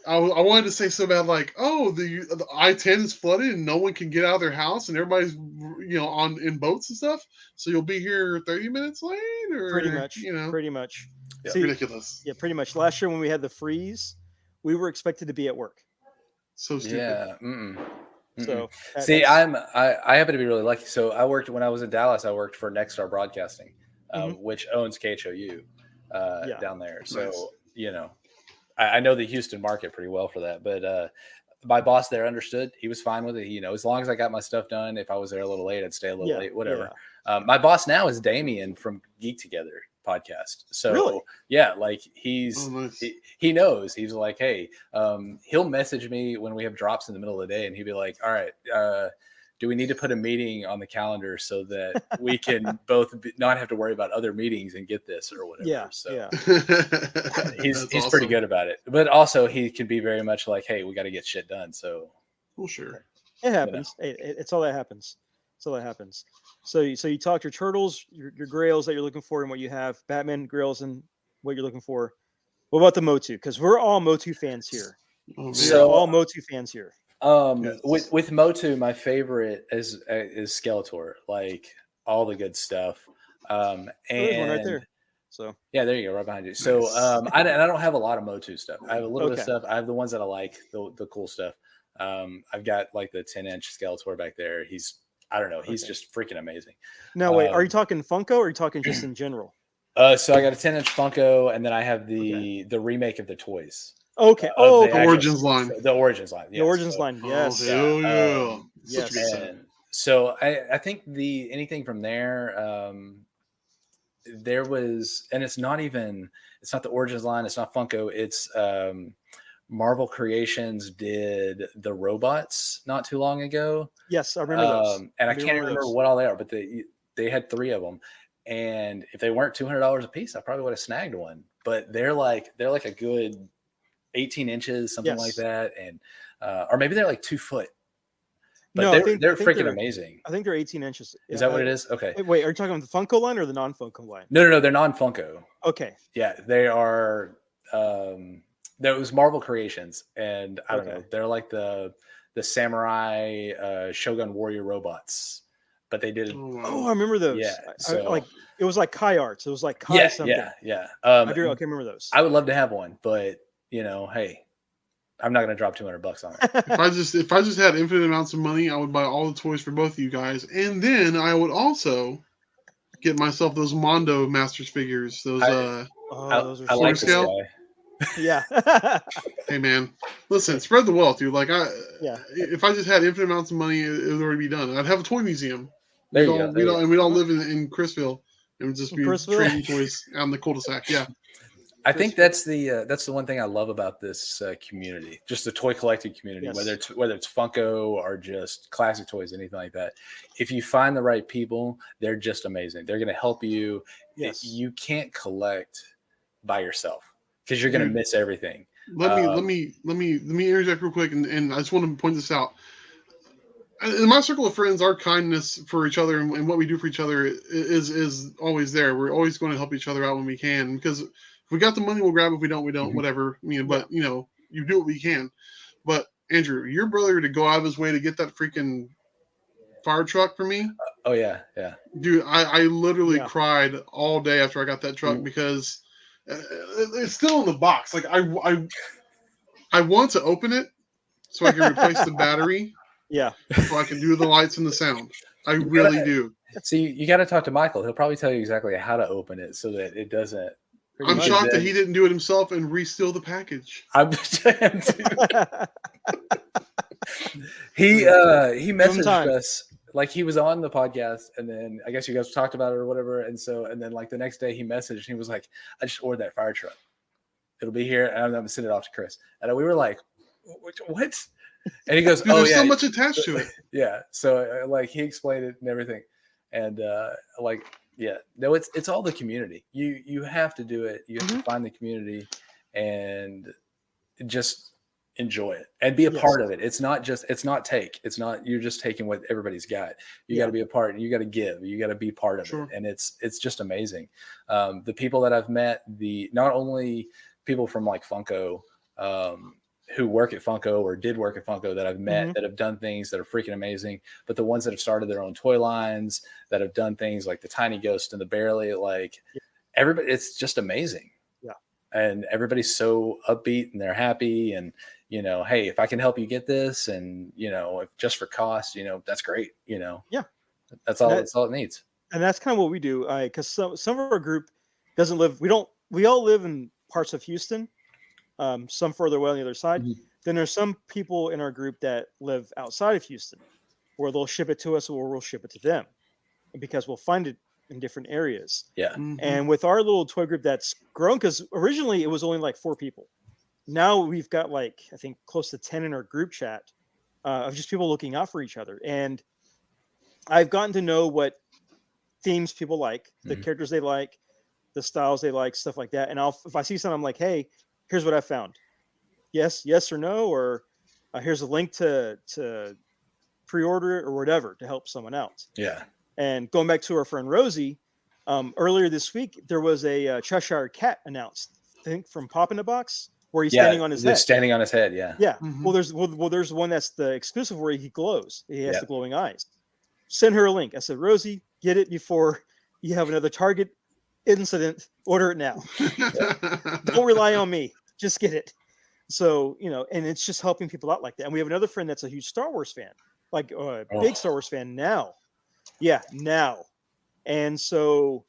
I wanted to say so bad, like, oh, the I-10 is flooded and no one can get out of their house and everybody's in boats and stuff. So you'll be here 30 minutes late, or Pretty much. Yeah, See, ridiculous. Yeah, pretty much. Last year when we had the freeze, we were expected to be at work. So stupid. Yeah. So see, I happen to be really lucky. So when I was in Dallas, I worked for Nexstar Broadcasting, which owns KHOU down there. So Nice. I know the Houston market pretty well for that, but my boss there understood. He was fine with it. As long as I got my stuff done, if I was there a little late, I'd stay a little late, whatever. Yeah. My boss now is Damien from Geek Together podcast. So really? Yeah, like he knows. He's like, hey, he'll message me when we have drops in the middle of the day, and he'll be like, all right, do we need to put a meeting on the calendar so that we can both not have to worry about other meetings and get this or whatever? Yeah. So Yeah. he's awesome. pretty good about it, but also he can be very much like, hey, we got to get shit done. So well, sure, it happens. It's all that happens. So you talked your turtles, your grails that you're looking for, and what you have, Batman grails, and what you're looking for. What about the MotU? Because we're all MotU fans here. So all MotU fans here. With MotU, my favorite is Skeletor, like all the good stuff. And there's one right there. So yeah, there you go, right behind you. So I don't have a lot of MotU stuff. I have a little bit of stuff. I have the ones that I like, the cool stuff. I've got like the 10-inch Skeletor back there. He's just freaking amazing. Now wait, are you talking Funko or are you talking just in general? So I got a 10-inch Funko, and then I have the remake of the toys. Okay. the Origins line. The Origins line. The Origins line. Yes. Oh, yeah. Yes. And so I think anything from there, there was, and it's not the Origins line. It's not Funko. It's Marvel Creations did the robots not too long ago. Yes, I remember those. And I can't remember what all they are, but they had 3 of them. And if they weren't $200 a piece, I probably would have snagged one. But they're like a good 18 inches, something like that, and or maybe they're like 2 foot. But no, they're freaking amazing. I think they're 18 inches. Is that what it is? Okay. Wait, are you talking about the Funko line or the non-Funko line? No, they're non-Funko. Okay. Yeah, they are. There was Marvel Creations, and I don't know. They're like the samurai Shogun warrior robots, but they did. Oh, I remember those. Yeah, so, it was like Kai Arts. It was like Kai something. Yeah. I can remember those. I would love to have one, but hey, I'm not going to drop $200 on it. If I just had infinite amounts of money, I would buy all the toys for both of you guys, and then I would also get myself those Mondo Masters figures. Those those are I like this guy. Yeah. Hey man, listen, spread the wealth, dude. Like if I just had infinite amounts of money, it would already be done. I'd have a toy museum. There you go. And we'd all live in Chrisville and just be trading toys out in the cul-de-sac. Yeah. I think that's the one thing I love about this community, just the toy collecting community, whether it's Funko or just classic toys, anything like that. If you find the right people, they're just amazing. They're going to help you. Yes. You can't collect by yourself because you're going to miss everything. Let me interject real quick, and I just want to point this out. In my circle of friends, our kindness for each other and what we do for each other is always there. We're always going to help each other out when we can, because if we got the money, we'll grab it. If we don't, we don't. Whatever. But you do what we can. But Andrew, your brother to go out of his way to get that freaking fire truck for me. Oh yeah. Dude, I literally cried all day after I got that truck because it's still in the box. Like I want to open it so I can replace the battery. Yeah. So I can do the lights and the sound. I really do. See, you got to talk to Michael. He'll probably tell you exactly how to open it so that it doesn't. I'm shocked that he didn't do it himself and re-steal the package. I'm saying, he messaged us like he was on the podcast, and then I guess you guys talked about it or whatever, and then like the next day he messaged and he was like, "I just ordered that fire truck. It'll be here, and I'm gonna send it off to Chris." And we were like, "What?" And he goes, Dude, "Oh there's yeah, so much attached to it." Yeah. So like he explained it and everything, and like Yeah, no, it's all the community. You have to do it. You have to find the community and just enjoy it and be a part of it. It's not you're just taking what everybody's got. You got to be a part, and you got to give. You got to be part of it, and it's just amazing. The people that I've met, not only people from like Funko, who work at Funko or did work at Funko that I've met that have done things that are freaking amazing, but the ones that have started their own toy lines, that have done things like the Tiny Ghost and the Barely, like everybody, it's just amazing. Yeah. And everybody's so upbeat and they're happy. And, you know, hey, if I can help you get this and, you know, if just for cost, you know, that's great. You know, that's all it needs. And that's kind of what we do. Cause some of our group doesn't live, we all live in parts of Houston. Some further away on the other side. Then there's some people in our group that live outside of Houston, where they'll ship it to us or we'll ship it to them, because we'll find it in different areas. Yeah. And with our little toy group that's grown, because originally it was only like 4 people. Now we've got like, I think close to 10 in our group chat of just people looking out for each other. And I've gotten to know what themes people like, the characters they like, the styles they like, stuff like that. And if I see something, I'm like, hey, here's what I found. Yes or no, or here's a link to pre-order it or whatever to help someone out. Yeah. And going back to our friend Rosie, earlier this week there was a Cheshire Cat announced, I think from Pop in the Box, where he's standing on his head. Standing on his head, yeah. Yeah. Well, there's one that's the exclusive where he glows. He has the glowing eyes. Send her a link. I said, Rosie, get it before you have another Target incident. Order it now. Don't rely on me. Just get it. So, you know, and it's just helping people out like that. And we have another friend that's a huge Star Wars fan, like a big Star Wars fan now. Yeah, now. And so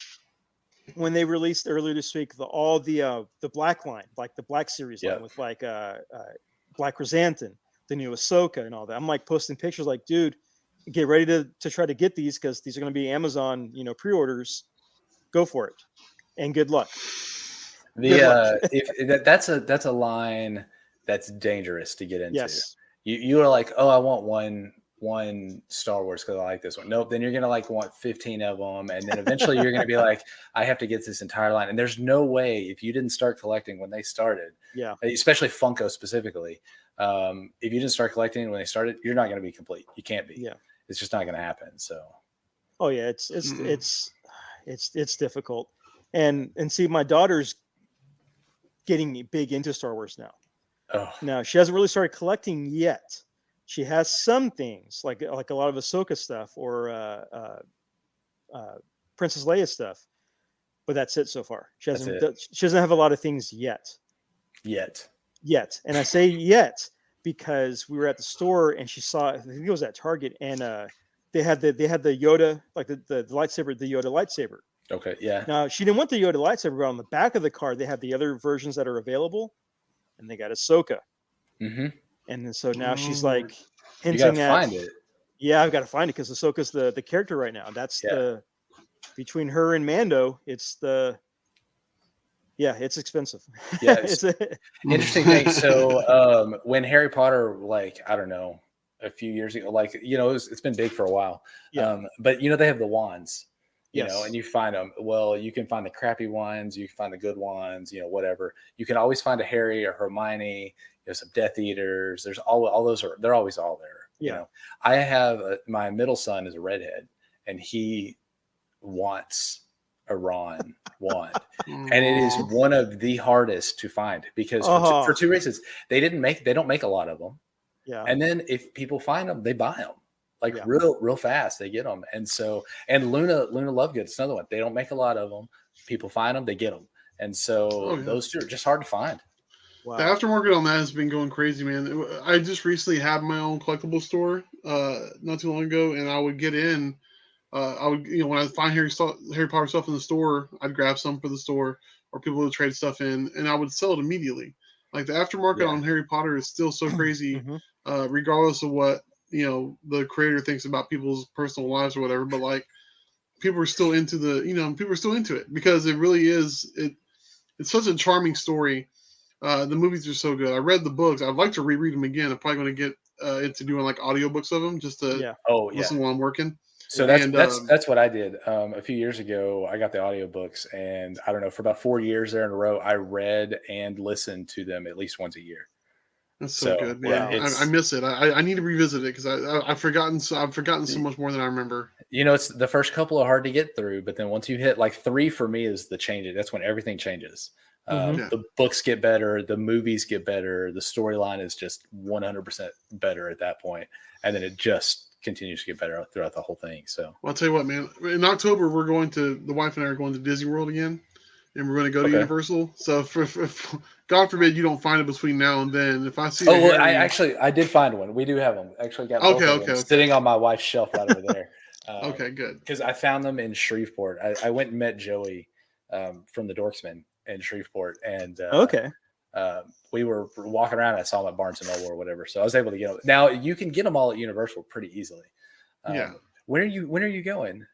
when they released earlier this week, all the Black line, like the Black series line with like Black Chrysanthemum, the new Ahsoka and all that, I'm like posting pictures like, dude, get ready to try to get these, because these are going to be Amazon, you know, pre-orders. Go for it. And good luck. That's a line that's dangerous to get into. Yes. You are like, oh, I want one Star Wars because I like this one. Nope. Then you're gonna want 15 of them, and then eventually you're gonna be like, I have to get this entire line. And there's no way, if you didn't start collecting when they started, especially Funko specifically, if you didn't start collecting when they started, you're not gonna be complete. You can't be. Yeah. It's just not gonna happen. So. Oh yeah, it's difficult, and see, my daughter's getting big into Star Wars now. Now she hasn't really started collecting yet. She has some things like a lot of Ahsoka stuff or Princess Leia stuff, but that's it so far. She doesn't have a lot of things yet. And I say yet because we were at the store and she saw, I think it was at Target, and they had the Yoda, like the lightsaber, the Yoda lightsaber. Okay, yeah. Now she didn't want the Yoda lightsaber, but on the back of the card they have the other versions that are available, and they got Ahsoka. And so now she's like hinting at. Find it. Yeah, I've got to find it because Ahsoka's the character right now. That's between her and Mando. It's it's expensive. Yeah, it's interesting thing. So when Harry Potter, like, I don't know, a few years ago, like, you know, it's been big for a while. But you know, they have the wands. You know, and you find them. Well, you can find the crappy ones. You can find the good ones. You know, whatever. You can always find a Harry or Hermione. There's some Death Eaters. There's all those they're always all there. You know, I have my middle son is a redhead, and he wants a Ron wand, and it is one of the hardest to find because for two reasons. They don't make a lot of them. Yeah, and then if people find them, they buy them. Like real fast, they get them. And so, and Luna Lovegood, it's another one. They don't make a lot of them. People find them, they get them. And so those two are just hard to find. Wow. The aftermarket on that has been going crazy, man. I just recently had my own collectible store not too long ago, and I would get in. I would, you know, when I find Harry Potter stuff in the store, I'd grab some for the store, or people would trade stuff in, and I would sell it immediately. Like the aftermarket on Harry Potter is still so crazy, regardless of what, you know, the creator thinks about people's personal lives or whatever, but like people are still into it because it really is. It's such a charming story. The movies are so good. I read the books. I'd like to reread them again. I'm probably going to get into doing like audiobooks of them just to listen while I'm working. So that's what I did. A few years ago, I got the audiobooks, and I don't know, for about 4 years there in a row, I read and listened to them at least once a year. That's so good, man. Yeah, I miss it. I need to revisit it because I've forgotten so much more than I remember. You know, it's the first couple are hard to get through, but then once you hit like 3 for me is the change. That's when everything changes. The books get better, the movies get better, the storyline is just 100% better at that point, and then it just continues to get better throughout the whole thing. So, well, I'll tell you what, man. In October, the wife and I are going to Disney World again, and we're going to go to Universal. So, if God forbid you don't find it between now and then, if I see, I did find one. We do have them. Actually, got both of them sitting on my wife's shelf right over there. Okay, good. Because I found them in Shreveport. I went and met Joey from the Dorksman in Shreveport, and we were walking around. And I saw them at Barnes and Noble or whatever, so I was able to get them. Now you can get them all at Universal pretty easily. When are you going?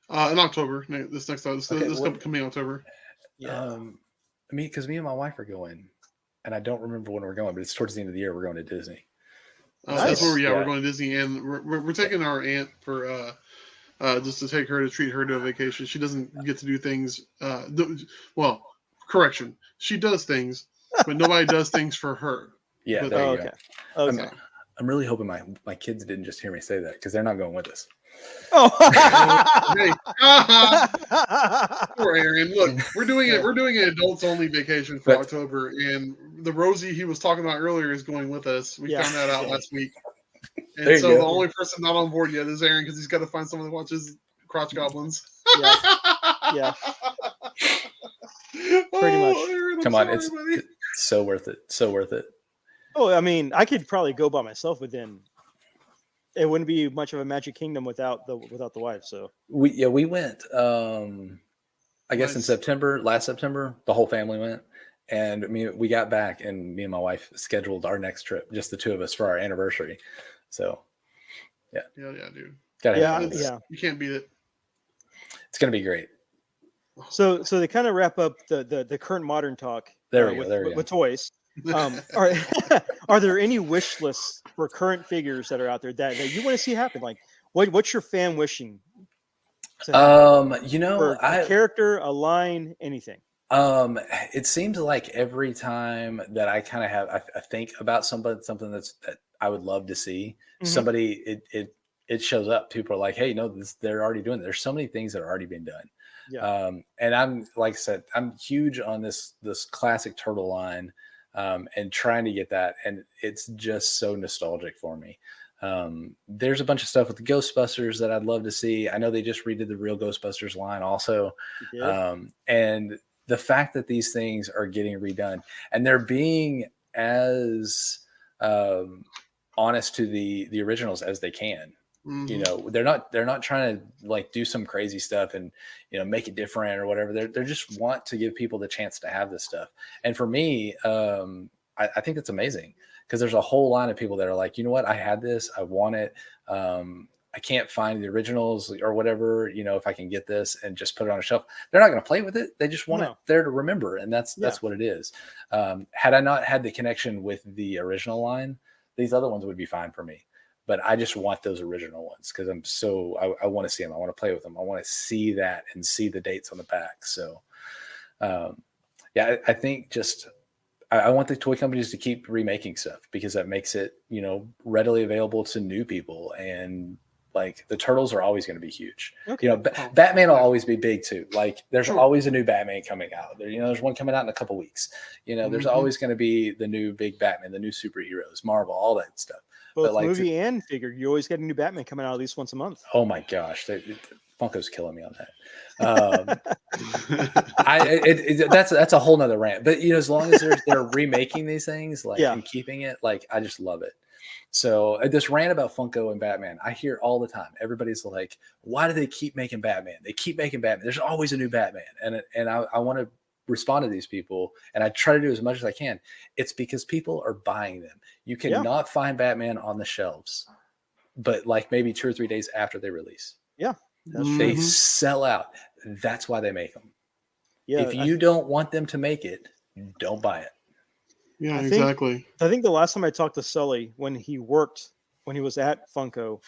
In October. This coming October. Yeah. Because me and my wife are going, and I don't remember when we're going, but it's towards the end of the year. We're going to Disney. That's where we're going to Disney, and we're taking our aunt for just to take her to treat her to a vacation. She doesn't get to do things. Correction, she does things, but nobody does things for her. Yeah. But, there you go. Okay. I'm really hoping my kids didn't just hear me say that because they're not going with us. Oh, hey, poor Aaron. Look, we're doing it. We're doing an adults only vacation for October, and the Rosie he was talking about earlier is going with us. We found that out last week, and so the only person not on board yet is Aaron because he's got to find someone that watches Crotch Goblins. Yeah. Pretty much. Aaron, come on, it's so worth it. So worth it. Oh, I mean, I could probably go by myself, but then it wouldn't be much of a Magic Kingdom without the wife. So we went. I guess in last September, the whole family went, and we got back, and me and my wife scheduled our next trip, just the two of us, for our anniversary. So, yeah, dude. You can't beat it. It's gonna be great. So to kind of wrap up the current modern talk with toys. Are there any wish lists for current figures that are out there that you want to see happen? Like, what's your fan wishing? A character, a line, anything. It seems like every time that I kind of have, I think about something that I would love to see. Somebody, it shows up. People are like, hey, they're already doing it. There's so many things that are already being done. Yeah. And I'm, like I said, I'm huge on this classic turtle line. And trying to get that, and it's just so nostalgic for me. There's a bunch of stuff with the Ghostbusters that I'd love to see. I know they just redid the real Ghostbusters line also. And the fact that these things are getting redone and they're being as honest to the originals as they can. They're not trying to like do some crazy stuff and make it different or whatever. They just want to give people the chance to have this stuff. And for me, I think that's amazing because there's a whole line of people that are like, you know what, I had this, I want it. I can't find the originals or whatever. If I can get this and just put it on a shelf, they're not going to play with it. They just want it there to remember, and that's what it is. Had I not had the connection with the original line, these other ones would be fine for me. But I just want those original ones because I want to see them. I want to play with them. I want to see that and see the dates on the back. So, I think I want the toy companies to keep remaking stuff because that makes it, readily available to new people. And like the Turtles are always going to be huge. Okay. Batman will always be big too. Like there's always a new Batman coming out there. There's one coming out in a couple weeks. There's always going to be the new big Batman, the new superheroes, Marvel, all that stuff. Both movie and figure, you always get a new Batman coming out at least once a month. Oh my gosh, Funko's killing me on that. That's a whole nother rant. But as long as they're remaking these things, and keeping it, I just love it. So this rant about Funko and Batman, I hear all the time. Everybody's like, "Why do they keep making Batman? They keep making Batman. There's always a new Batman." And I want to respond to these people, and I try to do as much as I can. It's because people are buying them. You cannot find Batman on the shelves, but maybe 2 or 3 days after they release. Yeah, they sell out. That's why they make them. Yeah, if you don't want them to make it, don't buy it. Yeah, exactly. I think the last time I talked to Sully when he was at Funko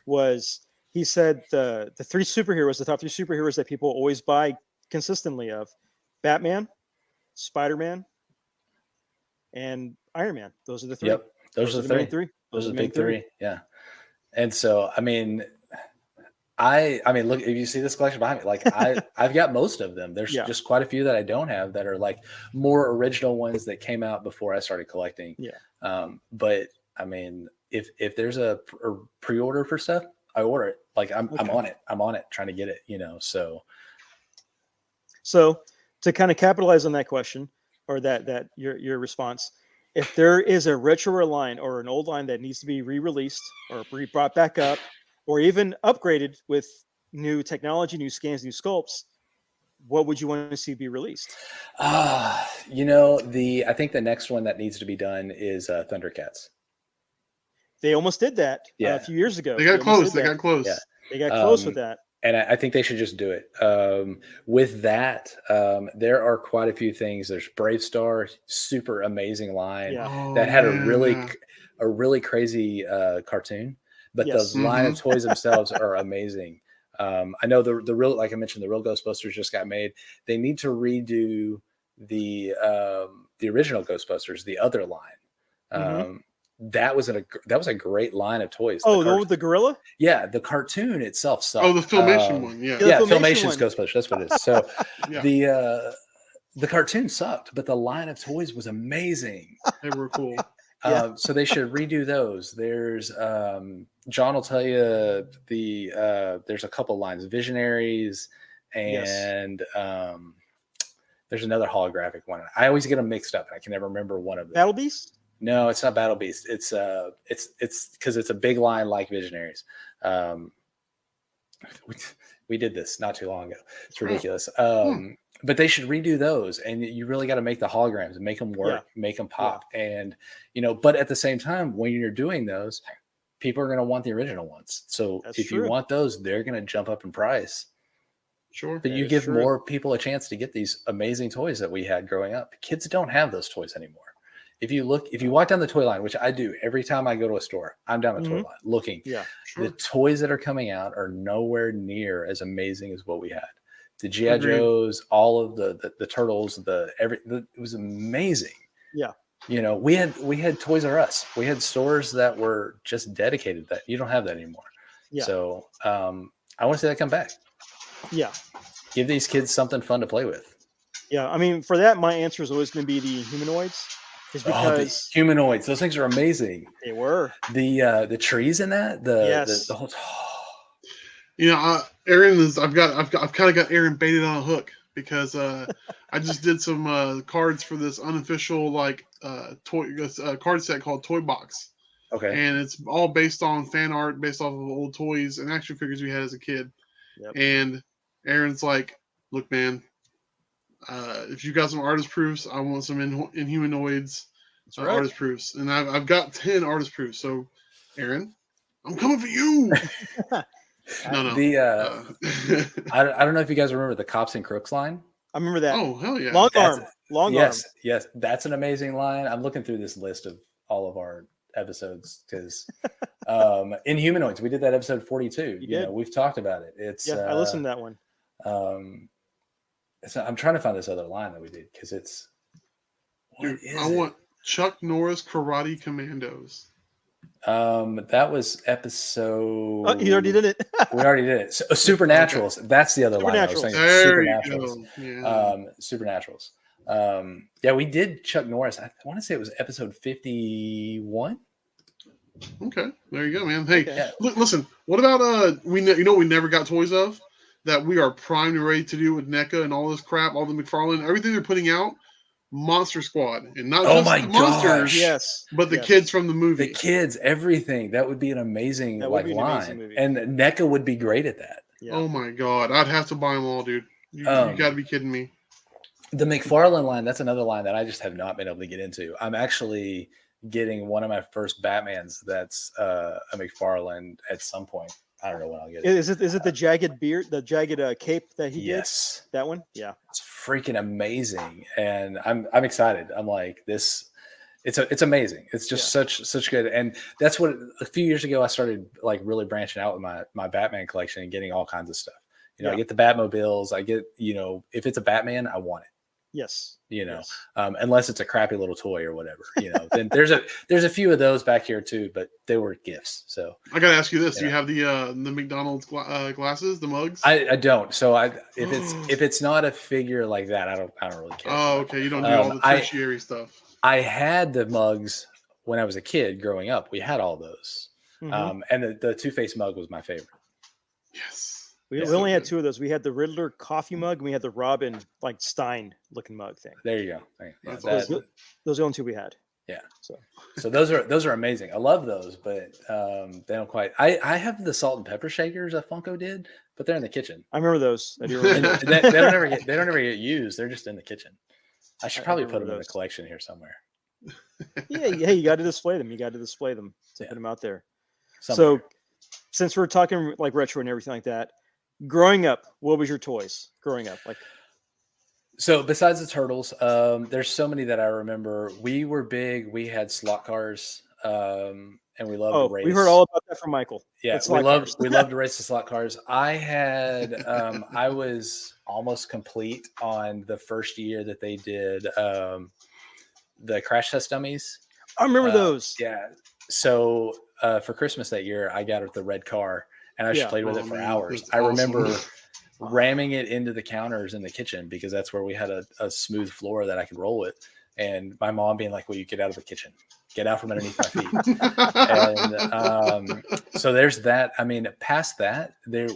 was he said the top three superheroes that people always buy consistently of Batman, Spider-Man, and Iron Man. Those are the three. Yep, those are the main three. three. Those are the the main big three. Yeah, and so I mean, look, if you see this collection behind me, like I've got most of them. There's just quite a few that I don't have that are like more original ones that came out before I started collecting. Yeah. But I mean, if there's a pre-order for stuff, I order it. Like I'm on it. I'm on it trying to get it, So to kind of capitalize on that question or that your response, if there is a retro line or an old line that needs to be re-released or brought back up or even upgraded with new technology, new scans, new sculpts, what would you want to see be released? I think the next one that needs to be done is Thundercats. They almost did that a few years ago. They got close. Yeah. They got close with that. And I think they should just do it. With that, there are quite a few things. There's Brave Star, super amazing line that had a really crazy cartoon, but the line of toys themselves are amazing. I know the real, like I mentioned, the real Ghostbusters just got made. They need to redo the original Ghostbusters, the other line. That was a great line of toys. The gorilla? Yeah, the cartoon itself sucked. Oh, the Filmation one. Yeah, Filmation's Ghostbusters. That's what it is. So the cartoon sucked, but the line of toys was amazing. They were cool. So they should redo those. There's John will tell you there's a couple lines, Visionaries, and there's another holographic one. I always get them mixed up, and I can never remember one of them. Battle Beast? No, it's not Battle Beast. It's because it's a big line like Visionaries. We did this not too long ago. It's ridiculous. But they should redo those, and you really got to make the holograms and make them work, make them pop. And but at the same time, when you're doing those, people are going to want the original ones. So if you want those, they're going to jump up in price. Sure. But you give more people a chance to get these amazing toys that we had growing up. Kids don't have those toys anymore. If you walk down the toy line, which I do every time I go to a store, I'm down the toy line looking. Yeah, the toys that are coming out are nowhere near as amazing as what we had. The G.I. Joes, all of the turtles, it was amazing. Yeah. We had Toys R Us. We had stores that were just dedicated to that. You don't have that anymore. Yeah. So I want to see that come back. Yeah. Give these kids something fun to play with. Yeah. I mean, for that, my answer is always going to be the humanoids. The humanoids, those things are amazing. They were the trees in that the whole. Aaron is. I've kind of got Aaron baited on a hook because I just did some cards for this unofficial toy card set called Toy Box. Okay, and it's all based on fan art, based off of old toys and action figures we had as a kid. Yep. And Aaron's like, "Look, man. If you got some artist proofs, I want some Inhumanoids artist proofs, and I've got 10 artist proofs. So, Aaron, I'm coming for you." No. I don't know if you guys remember the Cops and Crooks line. I remember that. Oh, hell yeah! Long arm. Yes, that's an amazing line. I'm looking through this list of all of our episodes because Inhumanoids, we did that episode 42. We've talked about it. I listened to that one. So I'm trying to find this other line that we did because it's. I want Chuck Norris Karate Commandos. That was episode. Oh, you already did it. We already did it. So, Supernaturals. Okay. That's the other line. I was thinking. Supernaturals. Yeah. Supernaturals. We did Chuck Norris. I want to say it was episode 51. Okay, there you go, man. Hey, listen. What about we never got toys of that we are primed and ready to do with NECA and all this crap, all the McFarlane, everything they're putting out. Monster Squad, and not just the monsters, but the kids from the movie. The kids, everything. That would be an amazing line. Amazing and NECA would be great at that. Yeah. Oh my god, I'd have to buy them all, dude. You got to be kidding me. The McFarlane line, that's another line that I just have not been able to get into. I'm actually getting one of my first Batmans that's a McFarlane at some point. I don't know when I'll get it. Is it the jagged beard, the jagged cape that he did? That one? Yeah. It's freaking amazing. And I'm excited. I'm like, this It's amazing. It's just such good. And that's what a few years ago I started like really branching out with my Batman collection and getting all kinds of stuff. I get the Batmobiles. I get, if it's a Batman, I want it. Yes. Unless it's a crappy little toy or whatever, then there's a few of those back here too, but they were gifts. So I got to ask you this. Do you have the McDonald's glasses, the mugs? I don't. So if it's not a figure like that, I don't really care. Oh, okay. You don't do all the tertiary stuff. I had the mugs when I was a kid growing up. We had all those. And the Two-Face mug was my favorite. Yes. We only had two of those. We had the Riddler coffee mug, and we had the Robin like Stein looking mug thing. There you go. Those are the only two we had. Yeah. So those are amazing. I love those, but they don't quite. I have the salt and pepper shakers that Funko did, but they're in the kitchen. I remember those. I do remember those. They don't ever get used. They're just in the kitchen. I should probably put them in the collection here somewhere. Yeah, you got to display them. Put them out there. Somewhere. So, since we're talking like retro and everything like that, growing up, what was your toys? Growing up, like. So besides the Turtles, there's so many that I remember. We were big. We had slot cars, and we loved to race. We heard all about that from Michael. Yeah, we loved to race the slot cars. I had, I was almost complete on the first year that they did the crash test dummies. I remember those. Yeah. So for Christmas that year, I got the red car, and I just played with it for hours. I remember ramming it into the counters in the kitchen because that's where we had a smooth floor that I could roll with. And my mom being like, "Will you get out of the kitchen? Get out from underneath my feet." And so there's that. I mean, past that, there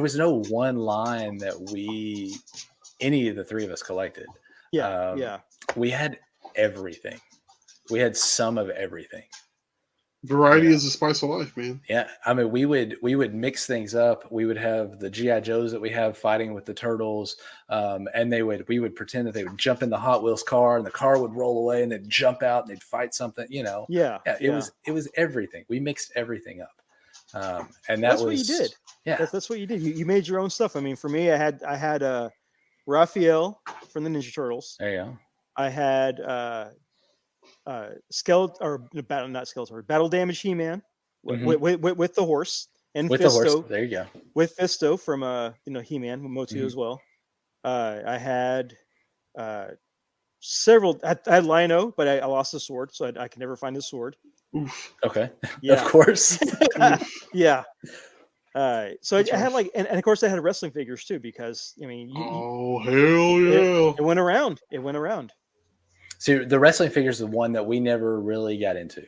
was no one line that any of the three of us collected. We had everything. We had some of everything. Variety is the spice of life, man. Yeah, I mean, we would mix things up. We would have the GI Joes that we have fighting with the Turtles, and we would pretend that they would jump in the Hot Wheels car, and the car would roll away, and they'd jump out and they'd fight something. It was everything. We mixed everything up, and that's what you did. Yeah, that's what you did. You made your own stuff. I mean, for me, I had Raphael from the Ninja Turtles. There you go. I had Battle Damage He-Man with the horse and with Fisto. The horse. There you go. With Fisto from He-Man with MotU as well. I had several. I had Lino, but I lost the sword, so I can never find the sword. Oof. Okay. Yeah. Of course. Yeah. So I had and of course I had wrestling figures too, because I mean, hell yeah, it went around. So the wrestling figures is the one that we never really got into.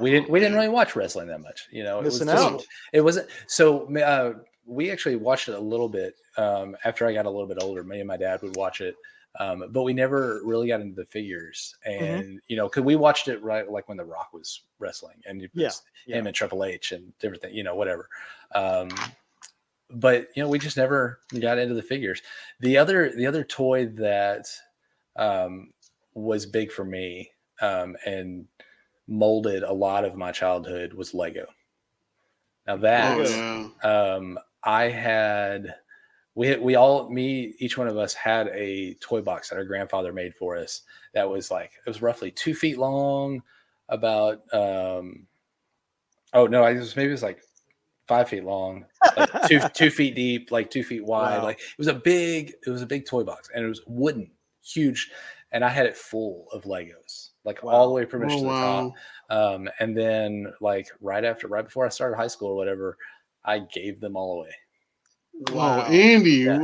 We didn't really watch wrestling that much. It wasn't. So we actually watched it a little bit after I got a little bit older. Me and my dad would watch it, but we never really got into the figures. And because we watched it right like when The Rock was wrestling, and it was him and Triple H and different things, whatever. But we just never got into the figures. The other toy that was big for me and molded a lot of my childhood was Lego. Now that I had, each one of us had a toy box that our grandfather made for us. That was it was roughly 2 feet long, about maybe it was like 5 feet long, like 2 feet deep, like 2 feet wide. Wow. Like it was a big toy box, and it was wooden, huge. And I had it full of Legos, all the way pretty much to the top. And then right before I started high school or whatever, I gave them all away. Wow, Andy. Yeah,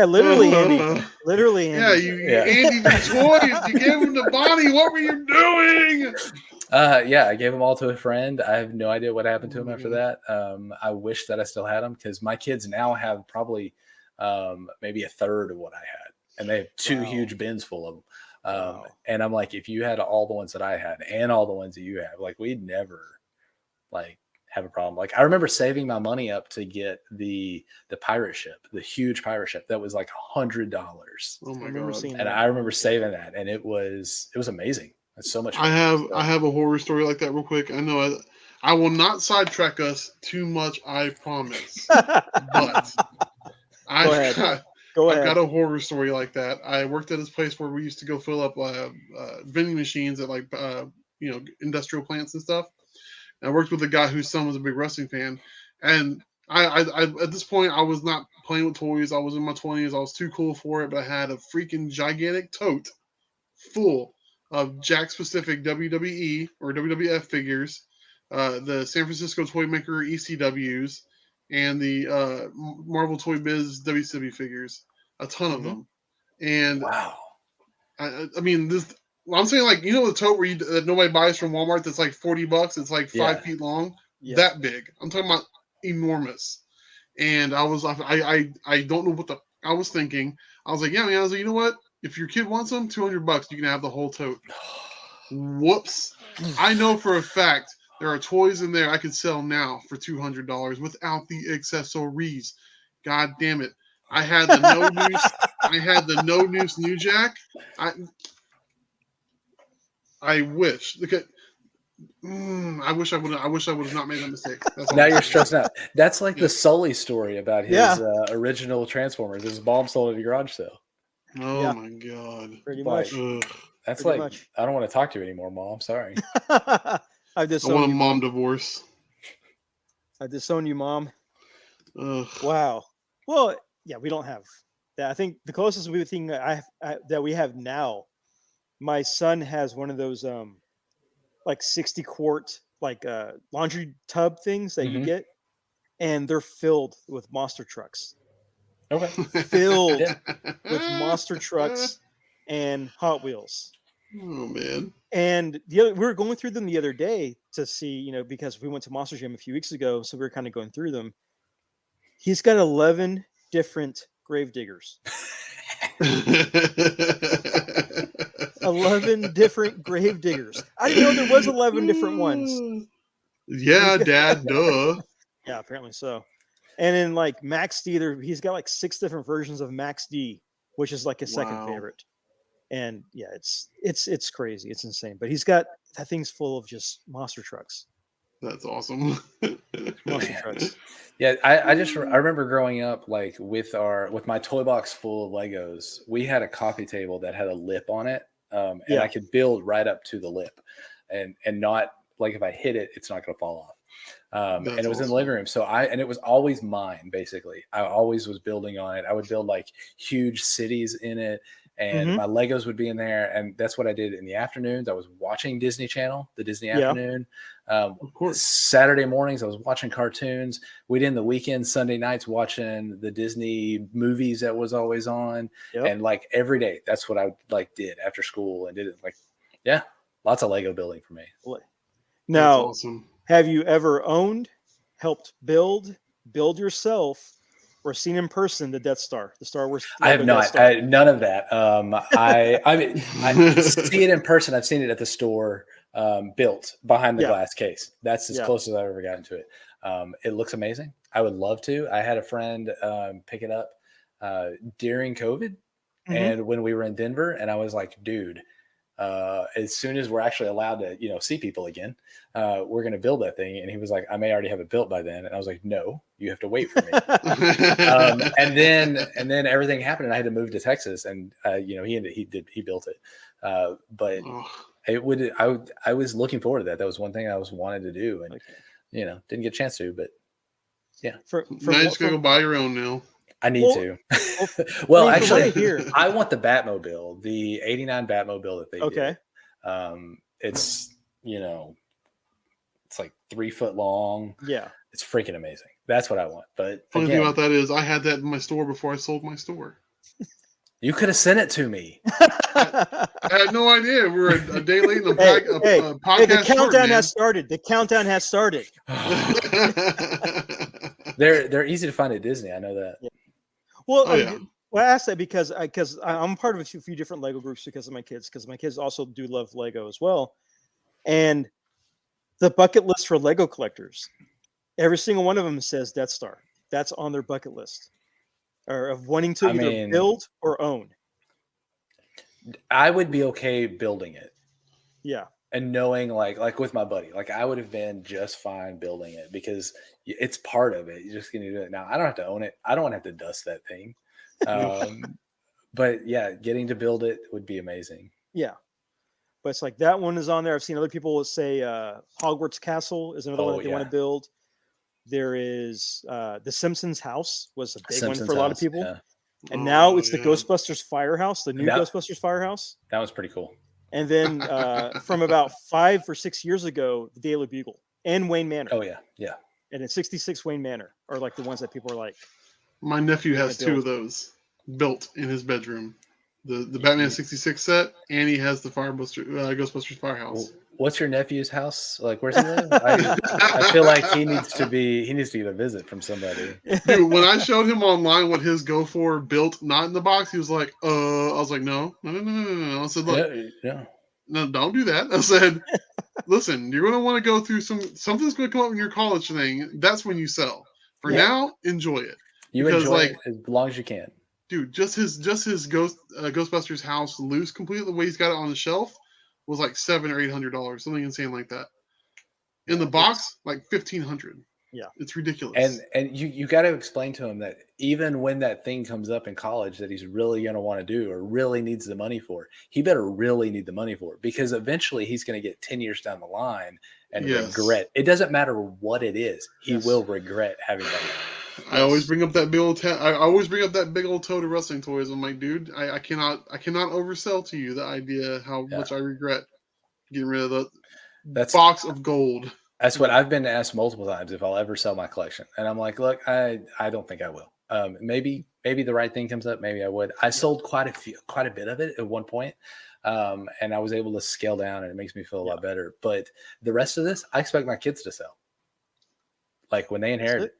literally, Andy. Literally, Andy. Andy the toys. You gave him the body. What were you doing? I gave them all to a friend. I have no idea what happened to them after that. I wish that I still had them, because my kids now have probably maybe a third of what I had. And they have 2 huge bins full of them. And I'm like, if you had all the ones that I had and all the ones that you have, we'd never have a problem. I remember saving my money up to get the pirate ship, the huge pirate ship that was $100. Oh my God. And I remember saving that, and it was amazing. It's so much fun. I have a horror story like that real quick. I know I will not sidetrack us too much, I promise. But Go Go I've ahead. got a horror story like that. I worked at this place where we used to go fill up vending machines at like industrial plants and stuff. And I worked with a guy whose son was a big wrestling fan, and I at this point I was not playing with toys. I was in my 20s. I was too cool for it, but I had a freaking gigantic tote full of Jack specific WWE or WWF figures, the San Francisco Toy Maker ECWs, and the Marvel Toy Biz WCW figures. A ton of them. And Wow. I mean, this. I'm saying, like, the tote where that nobody buys from Walmart that's like $40. It's like 5 feet long. Yeah. That big. I'm talking about enormous. And I don't know what I was thinking. I was like, yeah, man. I was like, you know what? If your kid wants them, $200, you can have the whole tote. Whoops. I know for a fact there are toys in there I could sell now for $200 without the accessories. God damn it. I had the no noose. I had the no noose New Jack. I wish. Look at. I wish I would have not made that mistake. That's all Now I'm you're saying. stressed out. That's like the Sully story about his Yeah. original Transformers. His mom sold at a garage sale. Oh Yeah. my god. Pretty Like, much. Ugh. That's Pretty like, much. I don't want to talk to you anymore, Mom. Sorry. I disown I want a you, mom divorce. I disown you, Mom. Ugh. Wow. Well, yeah, we don't have that. I think the closest thing that we have now, my son has one of those like 60 quart like laundry tub things that you Mhm. get, and they're filled with monster trucks. Okay. Filled Yeah. with monster trucks and Hot Wheels. Oh man. And we were going through them the other day to see, because we went to Monster Jam a few weeks ago, so we were kind of going through them. He's got 11 different Gravediggers. 11 different Gravediggers. I didn't know there was 11 different ones. Yeah, Dad, duh. Yeah, apparently so. And then like Max D, he's got like 6 different versions of Max D, which is like his second Wow. favorite. And yeah, it's crazy. It's insane. But he's got that thing's full of just monster trucks. That's awesome. Monster Man. trucks. Yeah, I remember growing up like with my toy box full of Legos. We had a coffee table that had a lip on it, and Yeah. I could build right up to the lip, and not like if I hit it, it's not going to fall off. And it was in the living room, and it was always mine. Basically, I always was building on it. I would build like huge cities in it. And my Legos would be in there, and that's what I did in the afternoons. I was watching Disney Channel, the Disney Afternoon. Of course. Saturday mornings, I was watching cartoons. We'd end the weekend, Sunday nights, watching the Disney movies that was always on. Yep. And like every day, that's what I like did after school, and did it like, yeah, lots of Lego building for me. Now, That's awesome. have you ever owned, helped build yourself, or seen in person the Death Star, the Star Wars? I have Lego not. Death Star? None of that. I mean, I see it in person. I've seen it at the store, built behind the Yeah. glass case. That's as Yeah. close as I've ever gotten to it. It looks amazing. I would love to. I had a friend pick it up during COVID, and when we were in Denver, and I was like, dude, as soon as we're actually allowed to, see people again, we're going to build that thing. And he was like, I may already have it built by then. And I was like, no, you have to wait for me. And then everything happened, and I had to move to Texas, and he built it. But I was looking forward to that. That was one thing I was wanted to do, and didn't get a chance to, but yeah. Now you just gotta go buy your own now. I need to. Well, actually, I want the Batmobile, the '89 Batmobile that they did. It's it's like 3 foot long. Yeah, it's freaking amazing. That's what I want. But funny thing about that is, I had that in my store before I sold my store. You could have sent it to me. I had no idea. We were a day late. In the podcast. The countdown has started. The countdown has started. They're easy to find at Disney. I know that. Yeah. Well, I asked that because I'm part of a few different Lego groups because of my kids. Because my kids also do love Lego as well, and the bucket list for Lego collectors, every single one of them says Death Star. That's on their bucket list, or of wanting to either build or own. I would be okay building it. Yeah. And knowing like with my buddy, like I would have been just fine building it because it's part of it. You're just going to do it. Now I don't have to own it. I don't want to have to dust that thing. But yeah, getting to build it would be amazing. Yeah. But it's like that one is on there. I've seen other people say Hogwarts Castle is another one Oh, that they want yeah. to build. There is the Simpsons house was a big one Simpsons for a lot of house, people. yeah. And now it's the yeah. Ghostbusters Firehouse, the new That- Ghostbusters Firehouse. That was pretty cool. And then from about 5 or 6 years ago, the Daily Bugle and Wayne Manor. Oh yeah, yeah. And in 66 Wayne Manor are like the ones that people are like. My nephew Gonna has two build. of those built in his bedroom. The Batman 66 set, and he has the Ghostbusters Firehouse. What's your nephew's house like? Where's he live? I feel like he needs to get a visit from somebody. Dude, when I showed him online what his Go For built, not in the box, he was like, I was like, no. I said, look, Yeah. no, don't do that. I said, listen, you're going to want to go through something's going to come up in your college thing. That's when you sell. For now, enjoy it. You Because, enjoy it as long as you can. Dude, just his Ghostbusters house loose completely the way he's got it on the shelf was like $700 or $800, something insane like that. In the box, like $1,500. Yeah, it's ridiculous. And you got to explain to him that even when that thing comes up in college that he's really going to want to do or really needs the money for, he better really need the money for it, because eventually he's going to get 10 years down the line and regret. It doesn't matter what it is; he will regret having done that. I always bring up that big old I always bring up that big old tote of wrestling toys. I'm like, dude, I cannot oversell to you the idea how much I regret getting rid of the box of gold. That's what I've been asked multiple times if I'll ever sell my collection, and I'm like, look, I don't think I will. Maybe the right thing comes up, maybe I would. I sold quite a bit of it at one point, and I was able to scale down, and it makes me feel a lot better. But the rest of this, I expect my kids to sell. Like when they inherit it,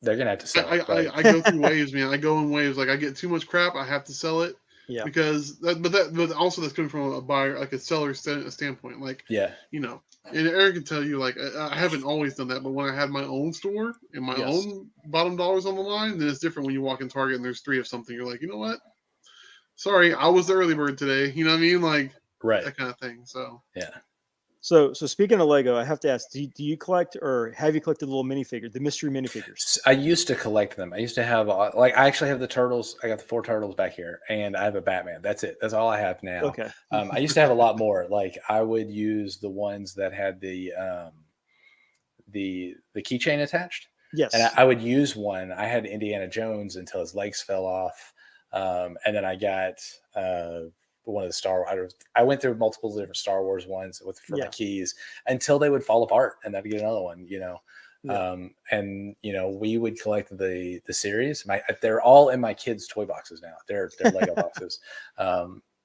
they're gonna have to sell. I go through waves, man. I go in waves. Like I get too much crap, I have to sell it. Yeah. Because but also that's coming from a buyer, like a seller standpoint. Like, you know, and Eric can tell you, like, I haven't always done that, but when I had my own store and my own bottom dollars on the line, then it's different when you walk in Target and there's 3 of something. You're like, you know what? Sorry, I was the early bird today. You know what I mean? Like, that kind of thing. So yeah. So speaking of Lego, I have to ask: do you collect, or have you collected little minifigures, the mystery minifigures? I used to collect them. I used to have I actually have the turtles. I got the 4 turtles back here, and I have a Batman. That's it. That's all I have now. Okay. I used to have a lot more. Like I would use the ones that had the keychain attached. Yes. And I would use one. I had Indiana Jones until his legs fell off, and then I got one of the Star Wars. I went through multiple different Star Wars ones for my keys until they would fall apart, and I'd get another one. You know, and you know, we would collect the series. They're all in my kids' toy boxes now. They're Lego boxes,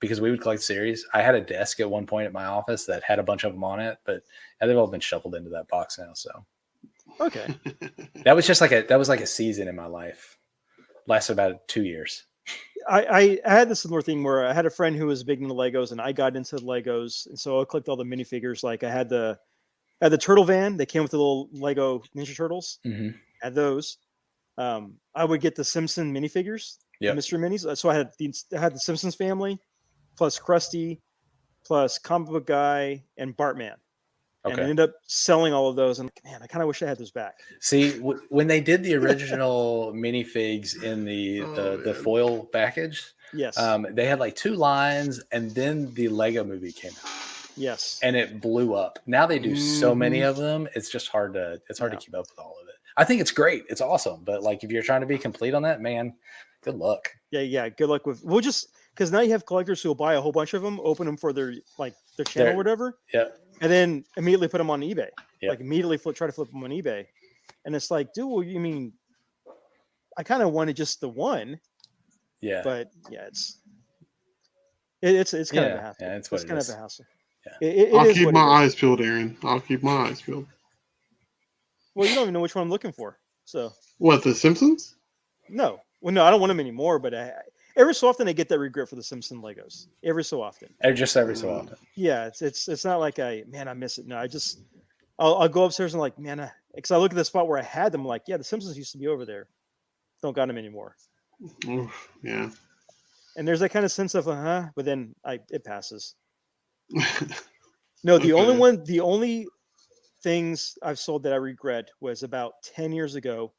because we would collect series. I had a desk at one point at my office that had a bunch of them on it, but they've all been shuffled into that box now. So okay, that was like a season in my life. Lasted about 2 years. I had this similar thing where I had a friend who was big into Legos, and I got into Legos, and so I clicked all the minifigures. Like I had the turtle van that came with the little Lego Ninja Turtles. Mm-hmm. I had those. I would get the Simpson minifigures, the mystery minis. So I had the Simpsons family, plus Krusty, plus Comic Book Guy, and Bartman. And I ended up selling all of those. And man, I kind of wish I had those back. See, when they did the original minifigs in the foil package, they had like 2 lines, and then the Lego movie came out. Yes, and it blew up. Now they do so many of them; it's just hard to keep up with all of it. I think it's great, it's awesome, but like if you're trying to be complete on that, man, good luck. Yeah, good luck with. We'll just because now you have collectors who will buy a whole bunch of them, open them for their channel or whatever. Yeah. And then immediately put them on eBay. Yep. Like immediately try to flip them on eBay. And it's like, dude, well, you mean I kind of wanted just the one. Yeah. But yeah, it's kind of a hassle. Yeah, it's kind of a hassle. Yeah. I'll keep my eyes peeled, Aaron. I'll keep my eyes peeled. Well, you don't even know which one I'm looking for. So what, the Simpsons? No. Well, no, I don't want them anymore, but every so often I get that regret for the Simpson Legos. Every so often. Just every so often. Yeah, it's not like I miss it. No, I'll go upstairs and like, man, because I look at the spot where I had them, like, yeah, the Simpsons used to be over there. Don't got them anymore. Oof, yeah. And there's that kind of sense of but then it passes. No, the only things I've sold that I regret was about 10 years ago,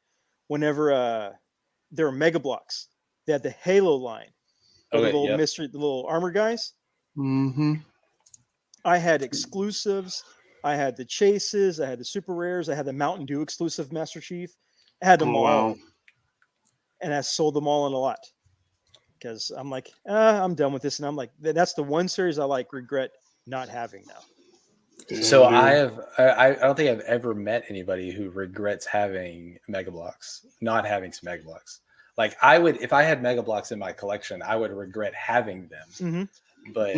whenever there were Mega Blocks they had the Halo line, the Okay, little yep. mystery, the little armor guys. Mm-hmm. I had exclusives. I had the chases. I had the super rares. I had the Mountain Dew exclusive Master Chief. I had them Oh, all, wow. and I sold them all in a lot because I'm like, I'm done with this, and I'm like, that's the one series I regret not having now. Damn, So dude. I don't think I've ever met anybody who regrets having Mega Bloks, not having some Mega Bloks. Like I would, if I had Mega Bloks in my collection, I would regret having them. Mm-hmm. But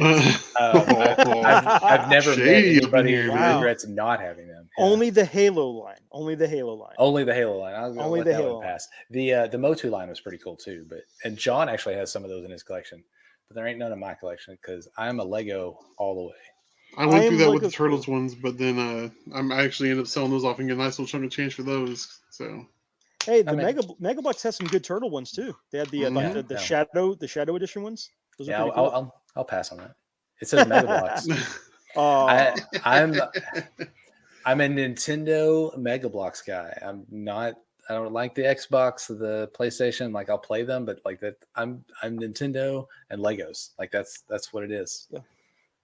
I've never met Shady up in anybody here, who man. regrets not having them. Yeah. Only the Halo line. Only the Halo line. Only the Halo line. I'll Only let the that Halo one pass. The MotU line was pretty cool too. And John actually has some of those in his collection, but there ain't none in my collection because I'm a Lego all the way. I went I through am that with the Lego Turtles too. ones, but then I actually ended up selling those off and get a nice little chunk of change for those. So Hey, I the mean, Mega Bloks has some good turtle ones too. They had the Mhm. the shadow edition ones. Those are yeah, pretty cool. I'll pass on that. It says Mega Bloks. Oh, I'm a Nintendo Mega Bloks guy. I'm not. I don't like the Xbox, the PlayStation. Like I'll play them, but like that, I'm Nintendo and Legos. Like that's what it is. Yeah.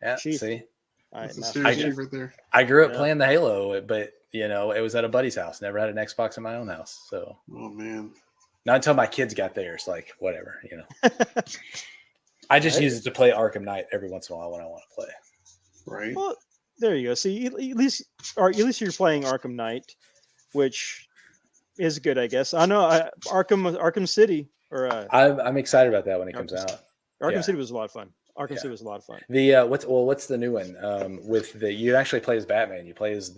Yeah. Chief. See, all right, That's a Master serious Chief. chief right there. I grew up Yeah. playing the Halo, but it was at a buddy's house. Never had an Xbox in my own house. So Oh man. not until my kids got theirs. Like whatever. I just Right. use it to play Arkham Knight every once in a while when I want to play. Right. Well, there you go. See, at least you're playing Arkham Knight, which is good, I guess. I know Arkham City or I'm excited about that when it comes Arkham, out. Arkham Yeah. City was a lot of fun. Arkham Yeah. City was a lot of fun. The what's the new one? With you actually play as Batman. You play as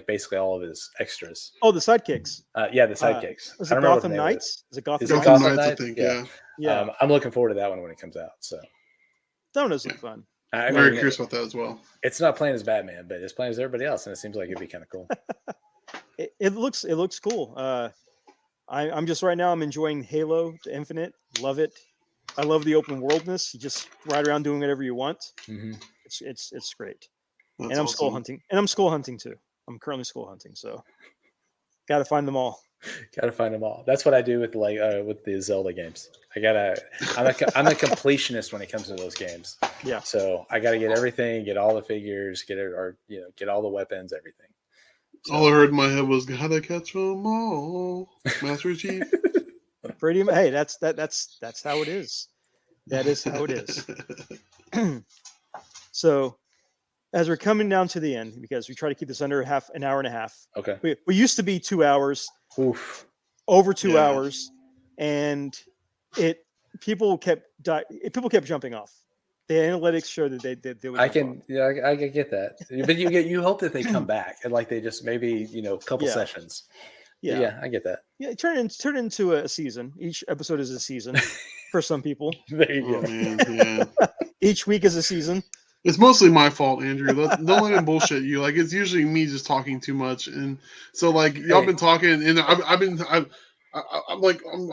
basically all of his extras. Oh, the sidekicks. Yeah, the sidekicks. Was I it don't remember what Gotham the name Knights? Is it Gotham Is it Knights? Gotham Gotham Knights, I Knights? think. Yeah. Yeah. Yeah, I'm looking forward to that one when it comes out. So that one does look fun. I I'm very mean, curious about that as well. it's not playing as Batman, but it's playing as everybody else, and it seems like it'd be kind of cool. It looks cool. I'm just right now. I'm enjoying Halo to Infinite. Love it. I love the open worldness. You just ride around doing whatever you want. Mm-hmm. It's great. That's And I'm awesome. skull hunting. And I'm skull hunting too. I'm currently skull hunting, so got to find them all. Got to find them all. That's what I do with with the Zelda games. I'm a completionist when it comes to those games. Yeah. So I got to get everything, get all the figures, get all the weapons, everything. So, All I heard in my head was "Gotta catch 'em all," Master Chief. Pretty much. Hey, that's how it is. That is how it is. So, as we're coming down to the end, because we try to keep this under an hour and a half. okay. We used to be 2 hours, Oof. over 2 Yeah. hours, and people kept jumping off. The analytics show that they would. I jump can, off. yeah, I can get that, but you hope that they come back and they just maybe a couple Yeah. sessions. Yeah. Yeah, I get that. Yeah, turn into a season. Each episode is a season for some people. There you Oh go. man, yeah. Each week is a season. It's mostly my fault, Andrew. Don't let him bullshit you. Like it's usually me just talking too much, and so y'all Hey. been talking, and I'm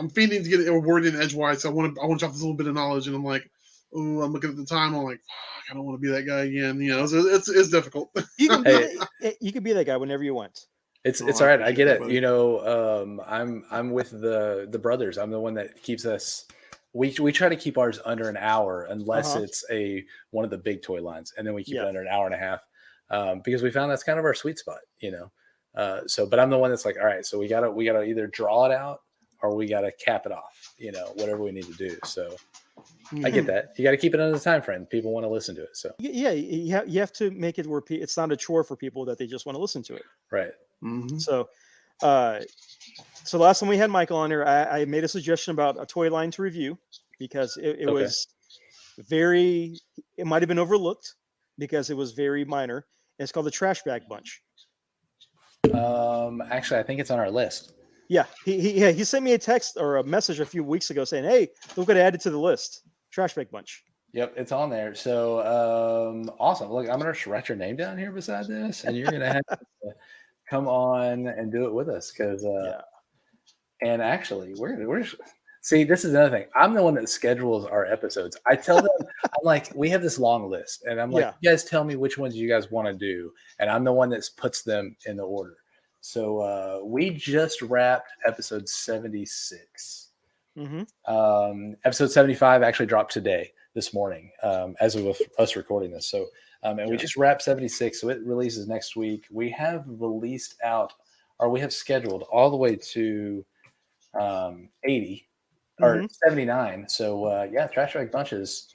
feeding to get a word in edgewise. So I want to drop this little bit of knowledge, and I'm like, oh, I'm looking at the time. I'm like, fuck, I don't want to be that guy again. So it's difficult. You can Hey. you can be that guy whenever you want. It's Oh, it's I all right. I appreciate get that, it. buddy. I'm with the brothers. I'm the one that keeps us. We try to keep ours under an hour unless it's one of the big toy lines, and then we keep it under an hour and a half because we found that's kind of our sweet spot. But I'm the one that's like, all right, so we gotta either draw it out or we gotta cap it off. Whatever we need to do. So I get that. You got to keep it under the time frame. People want to listen to it. So Yeah, you have to make it where it's not a chore for people that they just want to listen to it. right. Mhm. So, so last time we had Michael on here, I made a suggestion about a toy line to review because it Okay. was it might have been overlooked because it was very minor. And it's called the Trash Bag Bunch. Actually, I think it's on our list. Yeah, he sent me a text or a message a few weeks ago saying, "Hey, look what I added to the list, Trash Bag Bunch." Yep, it's on there. So awesome. Look, I'm gonna write your name down here beside this, and you're gonna have to come on and do it with us because and actually we're see, this is another thing. I'm the one that schedules our episodes. I tell them, I'm like, we have this long list, and I'm like, you guys tell me which ones you guys want to do, and I'm the one that puts them in the order. So we just wrapped episode 76. Episode 75 actually dropped today, this morning, as of us recording this. So, and we just wrapped 76, so it releases next week. We have released out, or we have scheduled all the way to 80 or 79. So, yeah, Trash Bag Bunches.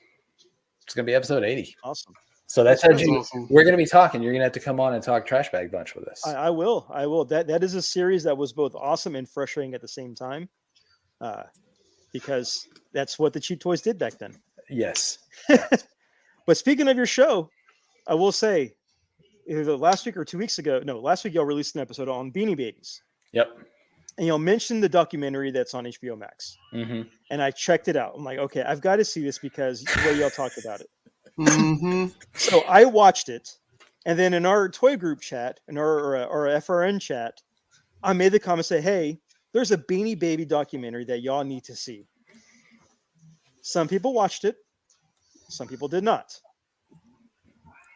It's going to be episode 80. Awesome. So that's how awesome. We're going to be talking. You're going to have to come on and talk Trash Bag Bunch with us. I will. That is a series that was both awesome and frustrating at the same time, because that's what the cheap toys did back then. Yes. But speaking of your show, I will say, either last week or 2 weeks ago, last week y'all released an episode on Beanie Babies. Yep. And y'all mentioned the documentary that's on HBO Max. Mm-hmm. And I checked it out. I'm like, okay, I've got to see this because the way y'all talked about it. Mm-hmm. So I watched it, and then in our toy group chat, in our FRN chat, I made the comment, say, hey, there's a Beanie Baby documentary that y'all need to see. Some people watched it. Some people did not.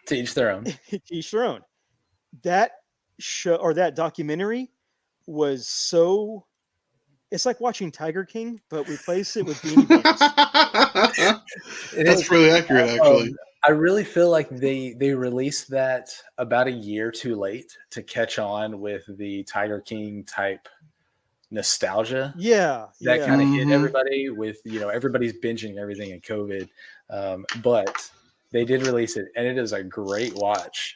To each their own. To each their own. That show or that documentary was so... It's like watching Tiger King, but replace it with Beanie Babies. That's really accurate, actually. I really feel like they released that about a year too late to catch on with the Tiger King type nostalgia. Yeah. That kind of hit everybody with, everybody's binging everything in COVID. But they did release it, and it is a great watch.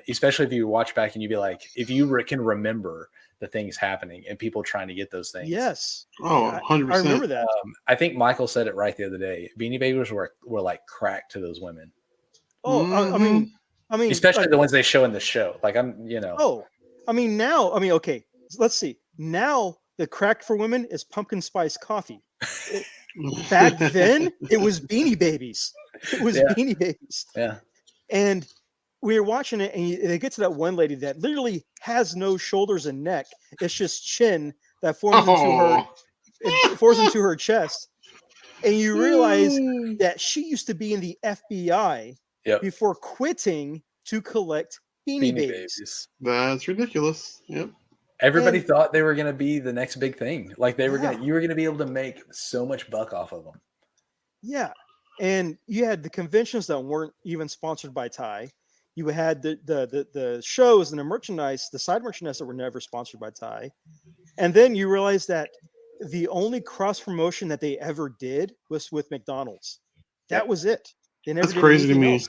Especially if you watch back and you'd be like, if you can remember the things happening and people trying to get those things. Yes. Oh, 100%. I remember that. I think Michael said it right the other day. Beanie Babies were like crack to those women. Oh, I mean, especially the ones they show in the show. Like Oh, okay. Let's see. Now the crack for women is pumpkin spice coffee. Back then, it was Beanie Babies. It was Beanie Babies. Yeah. And we were watching it, and they get to that one lady that literally has no shoulders and neck. It's just chin that forms into her chest. And you realize that she used to be in the FBI before quitting to collect Beanie Babies. That's ridiculous. Yep. Everybody thought they were going to be the next big thing. Like you were going to be able to make so much buck off of them. Yeah. And you had the conventions that weren't even sponsored by Ty. You had the shows and the merchandise, the side merchandise that were never sponsored by Ty. And then you realize that the only cross promotion that they ever did was with McDonald's. That was it. They never That's crazy to me.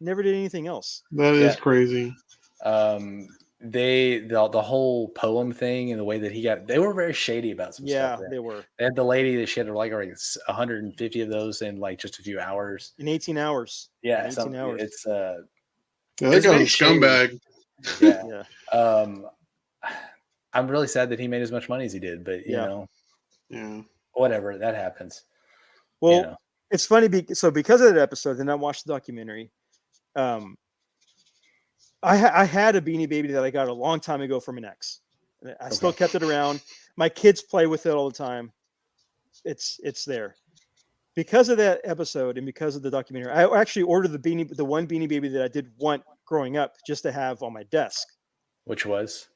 Never did anything else. That is crazy. The whole poem thing and the way that they were very shady about some stuff. Yeah, they were. They had the lady that she had like 150 of those in like just a few hours. In 18 hours. Yeah, 18 hours. It's that guy's a scumbag. Yeah. I'm really sad that he made as much money as he did, but you know, whatever, that happens. Well, it's funny because of that episode, then I watched the documentary. I had a Beanie Baby that I got a long time ago from an ex. I still kept it around. My kids play with it all the time. It's there. Because of that episode and because of the documentary, I actually ordered the one Beanie Baby that I did want growing up just to have on my desk. Which was?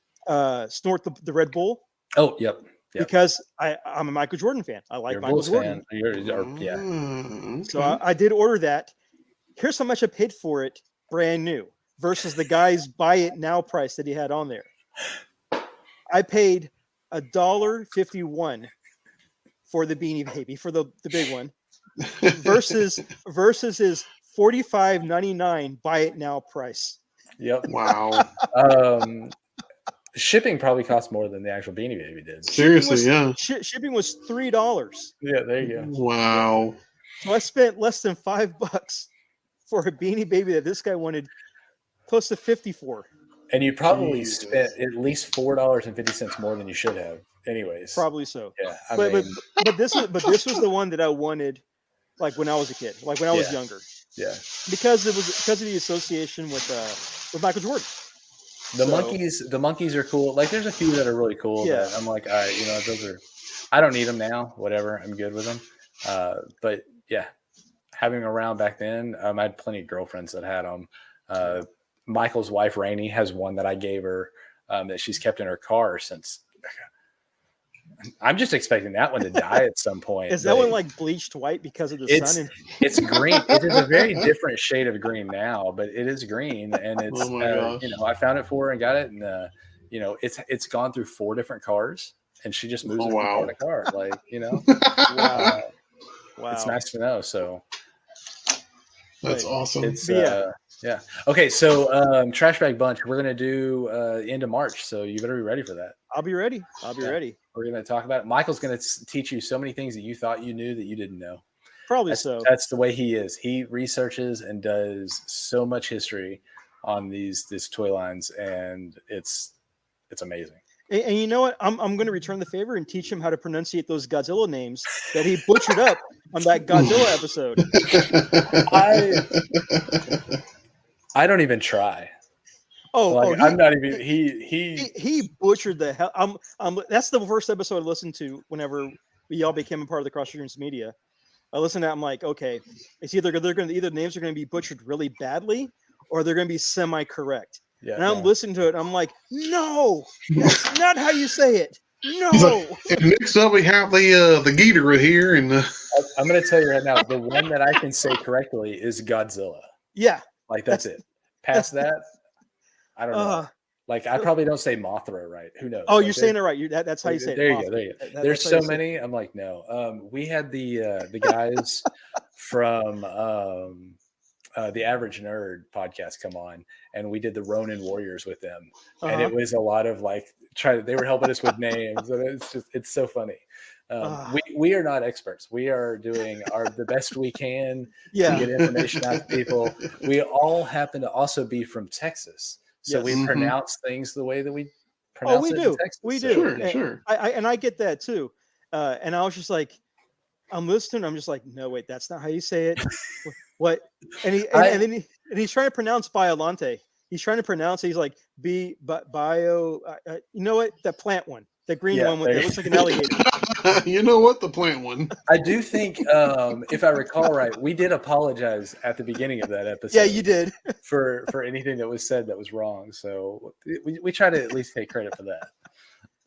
Snort the Red Bull. Oh, yep. Because I'm a Michael Jordan fan. I like Michael Jordan. So I did order that. Here's how much I paid for it, brand new, versus the guy's buy it now price that he had on there. I paid $1.51 for the Beanie Baby, for the big one, versus his $45.99 buy it now price. Yep. Wow. Shipping probably cost more than the actual Beanie Baby did. Seriously, Shipping was $3. Yeah, there you go. Wow. So I spent less than $5 for a Beanie Baby that this guy wanted close to 54. And you probably spent at least $4.50 more than you should have, anyways. Probably so. Yeah, but this was the one that I wanted, like when I was a kid, like when I was younger. Yeah. Because of the association with Michael Jordan. The monkeys are cool. Like there's a few that are really cool. Yeah. That I'm like, all right, those are. I don't need them now. Whatever, I'm good with them. But yeah, having them around back then, I had plenty of girlfriends that had them. Michael's wife Rainey has one that I gave her that she's kept in her car since I'm just expecting that one to die at some point. Is that one like bleached white because of the sun? It's green. It is a very different shade of green now, but it is green, and it's Oh my gosh. I found it for her and got it, and it's gone through 4 different cars, and she just moves it from car to car, like Wow. It's nice to know. So that's awesome. It's yeah. Okay, so Trash Bag Bunch, we're gonna do end of March, so you better be ready for that. I'll be ready. Ready. We're gonna talk about it. Michael's gonna teach you so many things that you thought you knew that you didn't know. Probably That's the way he is. He researches and does so much history on these toy lines, and it's amazing. And you know what? I'm going to return the favor and teach him how to pronunciate those Godzilla names that he butchered up on that Godzilla episode. I don't even try. I'm not even. He butchered the hell. That's the first episode I listened to whenever we all became a part of the Cross Streams Media. I listened to that. I'm like, okay, it's either the names are going to be butchered really badly, or they're going to be semi-correct. Yeah, and I'm listening to it. I'm like, no, that's not how you say it. No. Next up, we have the Ghidorah here, and I'm going to tell you right now, the one that I can say correctly is Godzilla. Yeah, like that's it. Past that, I don't know. Like I probably don't say Mothra right. Who knows? Oh, you're saying it right. That's how you say it. There you go. There's so many. I'm like, no. We had the guys from the Average Nerd podcast come on, and we did the Ronin Warriors with them, and it was a lot of like they were helping us with names, and it's so funny. We are not experts. We are doing the best we can to get information out to people. We all happen to also be from Texas, so we pronounce things the way that we pronounce it in Texas. We do. Sure. I get that too. And I was just like, I'm listening. I'm just like, no, wait, that's not how you say it. What? And he's trying to pronounce Biolante. He's trying to pronounce it. He's like bio. You know what? The plant one, the green one with it looks like an alligator. You know what? The plant one. I do think, if I recall right, we did apologize at the begining of that episode. Yeah, you did. for anything that was said that was wrong. So we try to at least take credit for that.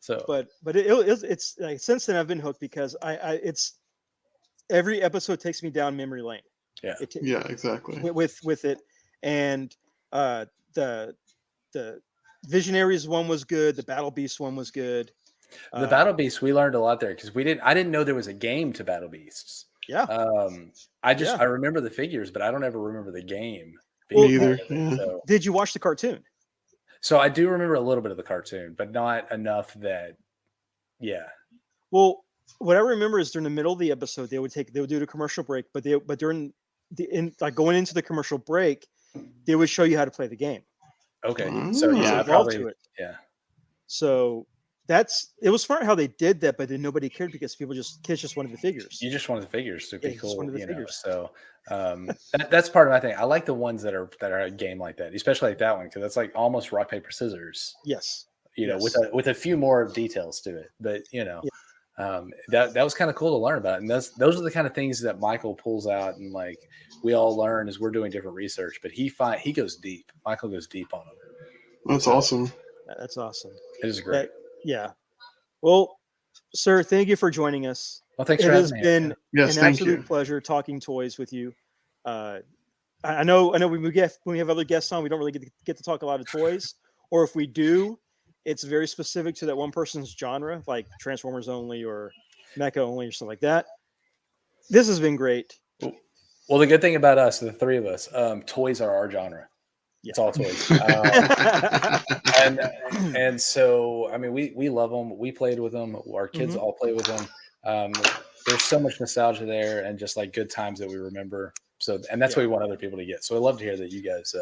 So, but it's like since then I've been hooked because it's every episode takes me down memory lane. Yeah. Yeah, exactly. With it, and the Visionaries one was good. The Battle Beast one was good. The Battle Beasts, we learned a lot there because I didn't know there was a game to Battle Beasts. Yeah. I remember the figures, but I don't ever remember the game. Me either. So. Did you watch the cartoon? So I do remember a little bit of the cartoon, but not enough that. Yeah. Well, what I remember is during the middle of the episode, they would do the commercial break, but during going into the commercial break, they would show you how to play the game. Okay. So yeah, probably. Yeah. So. It was smart how they did that, but then nobody cared because kids just wanted the figures. You just wanted the figures to be cool, So that's part of my thing. I like the ones that are a game like that, especially like that one because that's like almost rock paper scissors. Yes, with a few more details to it, but that was kind of cool to learn about. And those are the kind of things that Michael pulls out and like we all learn as we're doing different research. But he goes deep. Michael goes deep on them. That's awesome. That's awesome. It is great. Yeah. Well, sir, thank you for joining us. Well, thanks for having me. It has been an absolute pleasure talking toys with you. I know when we have other guests on, we don't really get to talk a lot of toys, or if we do, it's very specific to that one person's genre, like Transformers only or Mecha only or something like that. This has been great. Well, the good thing about us, the three of us, toys are our genre. It's all toys. And so, I mean, we love them. We played with them. Our kids all play with them. There's so much nostalgia there and just like good times that we remember. So, and that's what we want other people to get. So I love to hear that you guys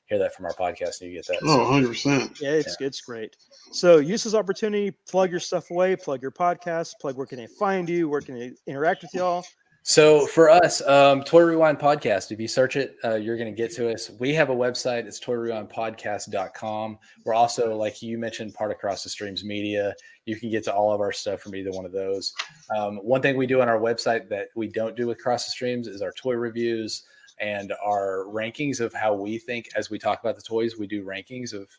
hear that from our podcast and you get that. Oh, 100%. Yeah, it's great. So use this opportunity, plug your stuff away, plug your podcast, plug where can they find you, where can they interact with y'all. So for us, Toy Rewind Podcast, if you search it, you're going to get to us. We have a website. It's toyrewindpodcast.com. We're also, like you mentioned, part of Cross the Streams Media. You can get to all of our stuff from either one of those. One thing we do on our website that we don't do with Cross the Streams is our toy reviews and our rankings of how we think as we talk about the toys. We do rankings of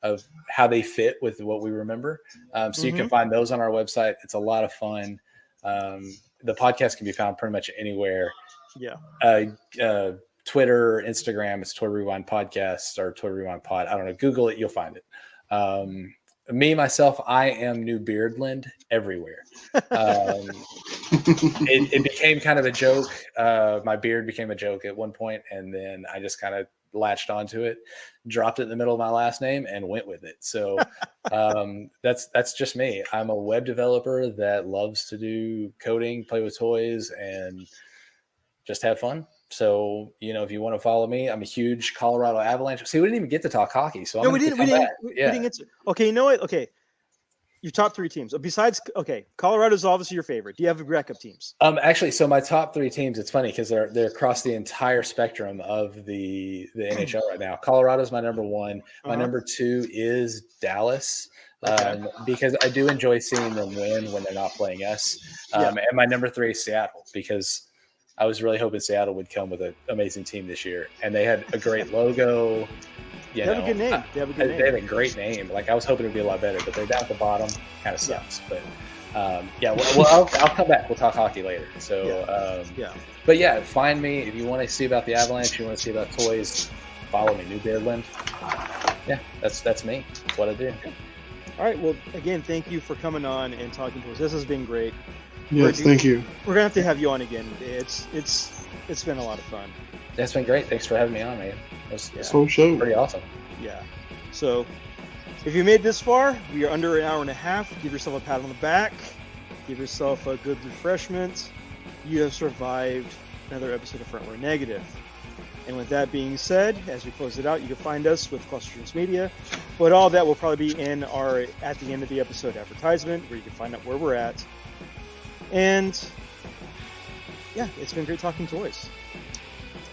of how they fit with what we remember. So you can find those on our website. It's a lot of fun. The podcast can be found pretty much anywhere. Yeah. Twitter, Instagram, it's Toy Rewind Podcast or Toy Rewind Pod. I don't know. Google it. You'll find it. Me, myself, I am New Beardland everywhere. It became kind of a joke. My beard became a joke at one point, and then I just kind of latched onto it, dropped it in the middle of my last name, and went with it. So that's just me. I'm a web developer that loves to do coding, play with toys, and just have fun. So, if you want to follow me, I'm a huge Colorado Avalanche. See, we didn't even get to talk hockey. So we didn't get to. Okay, you know what? Okay, your top 3 teams. Besides, Colorado's obviously your favorite. Do you have backup teams? Actually, so my top 3 teams. It's funny because they're across the entire spectrum of the NHL right now. Colorado's my number 1. My number 2 is Dallas. Because I do enjoy seeing them win when they're not playing us. And my number 3 is Seattle, because I was really hoping Seattle would come with an amazing team this year, and they had a great logo. They have a good name. They have a great name. Like, I was hoping it would be a lot better, but they're down at the bottom. Kind of sucks. But I'll come back. We'll talk hockey later. So but yeah, find me if you want to see about the Avalanche. You want to see about toys. Follow me, New Beardland. Yeah, that's me. That's what I do. All right. Well, again, thank you for coming on and talking to us. This has been great. Yes, thank you. We're gonna have to have you on again. It's been a lot of fun. That's been great. Thanks for having me on, man. It's pretty awesome. Yeah. So, if you made this far, we are under an hour and a half. Give yourself a pat on the back. Give yourself a good refreshment. You have survived another episode of Front Row Negative. And with that being said, as we close it out, you can find us with Cluster Streams Media. But all that will probably be in our at the end of the episode advertisement, where you can find out where we're at. And yeah, it's been great talking toys.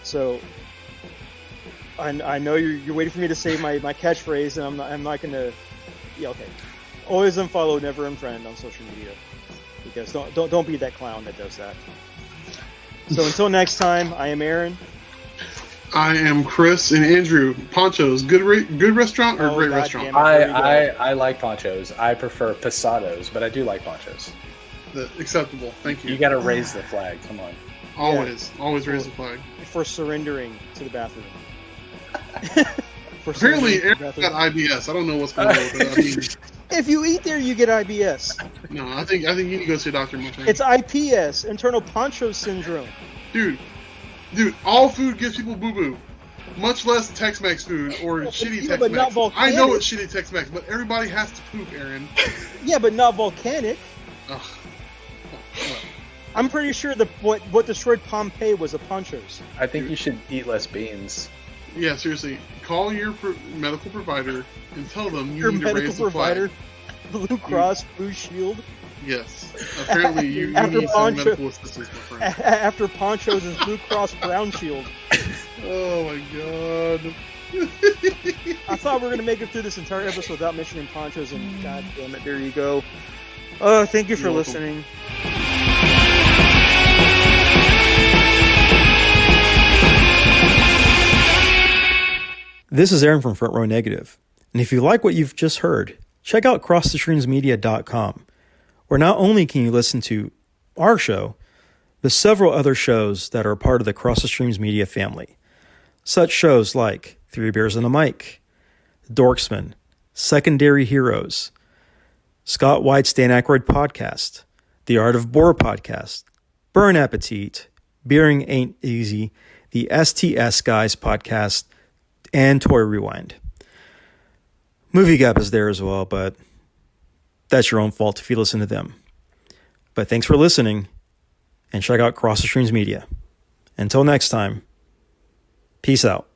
So I know you're waiting for me to say my catchphrase, and I'm not gonna. Yeah, okay. Always unfollow, never unfriend on social media, because don't be that clown that does that. So until next time, I am Aaron. I am Chris, and Andrew. Ponchos, good restaurant or great restaurant? I like Ponchos. I prefer Posados, but I do like Ponchos. Acceptable. Thank you. You got to raise the flag. Come on. Always raise the flag. For surrendering to the bathroom. Apparently, Aaron got IBS. I don't know what's going on with that. I mean, if you eat there, you get IBS. No, I think you need to go see a doctor. My friend. It's IPS, internal poncho syndrome. Dude, all food gives people boo-boo. Much less Tex-Mex food or shitty Tex-Mex. But not volcanic. I know it's shitty Tex-Mex, but everybody has to poop, Aaron. Yeah, but not volcanic. Ugh. I'm pretty sure what destroyed Pompeii was the ponchos. I think you should eat less beans. Yeah, seriously. Call your medical provider and tell them you your need to raise the flag. Blue Cross Blue Shield. Yes. Apparently you need some medical assistance, my friend. After ponchos is Blue Cross Brown Shield. Oh my god. I thought we were going to make it through this entire episode without mentioning ponchos, and god damn it, there you go. Thank you for listening. This is Aaron from Front Row Negative, and if you like what you've just heard, check out CrossTheStreamsMedia.com, where not only can you listen to our show, but several other shows that are a part of the Cross the Streams Media family. Such shows like Three Bears and a Mic, Dorksman, Secondary Heroes, Scott White's Dan Aykroyd Podcast, The Art of Boar Podcast, Burn Appetit, Beering Ain't Easy, the STS Guys Podcast, and Toy Rewind. Movie Gap is there as well, but that's your own fault if you listen to them. But thanks for listening, and check out Cross the Streams Media. Until next time, peace out.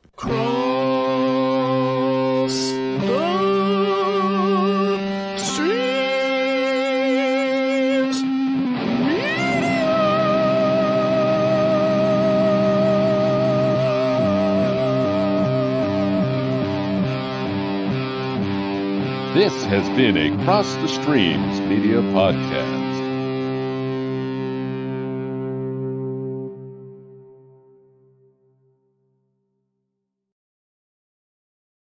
This has been a Cross the Streams Media Podcast.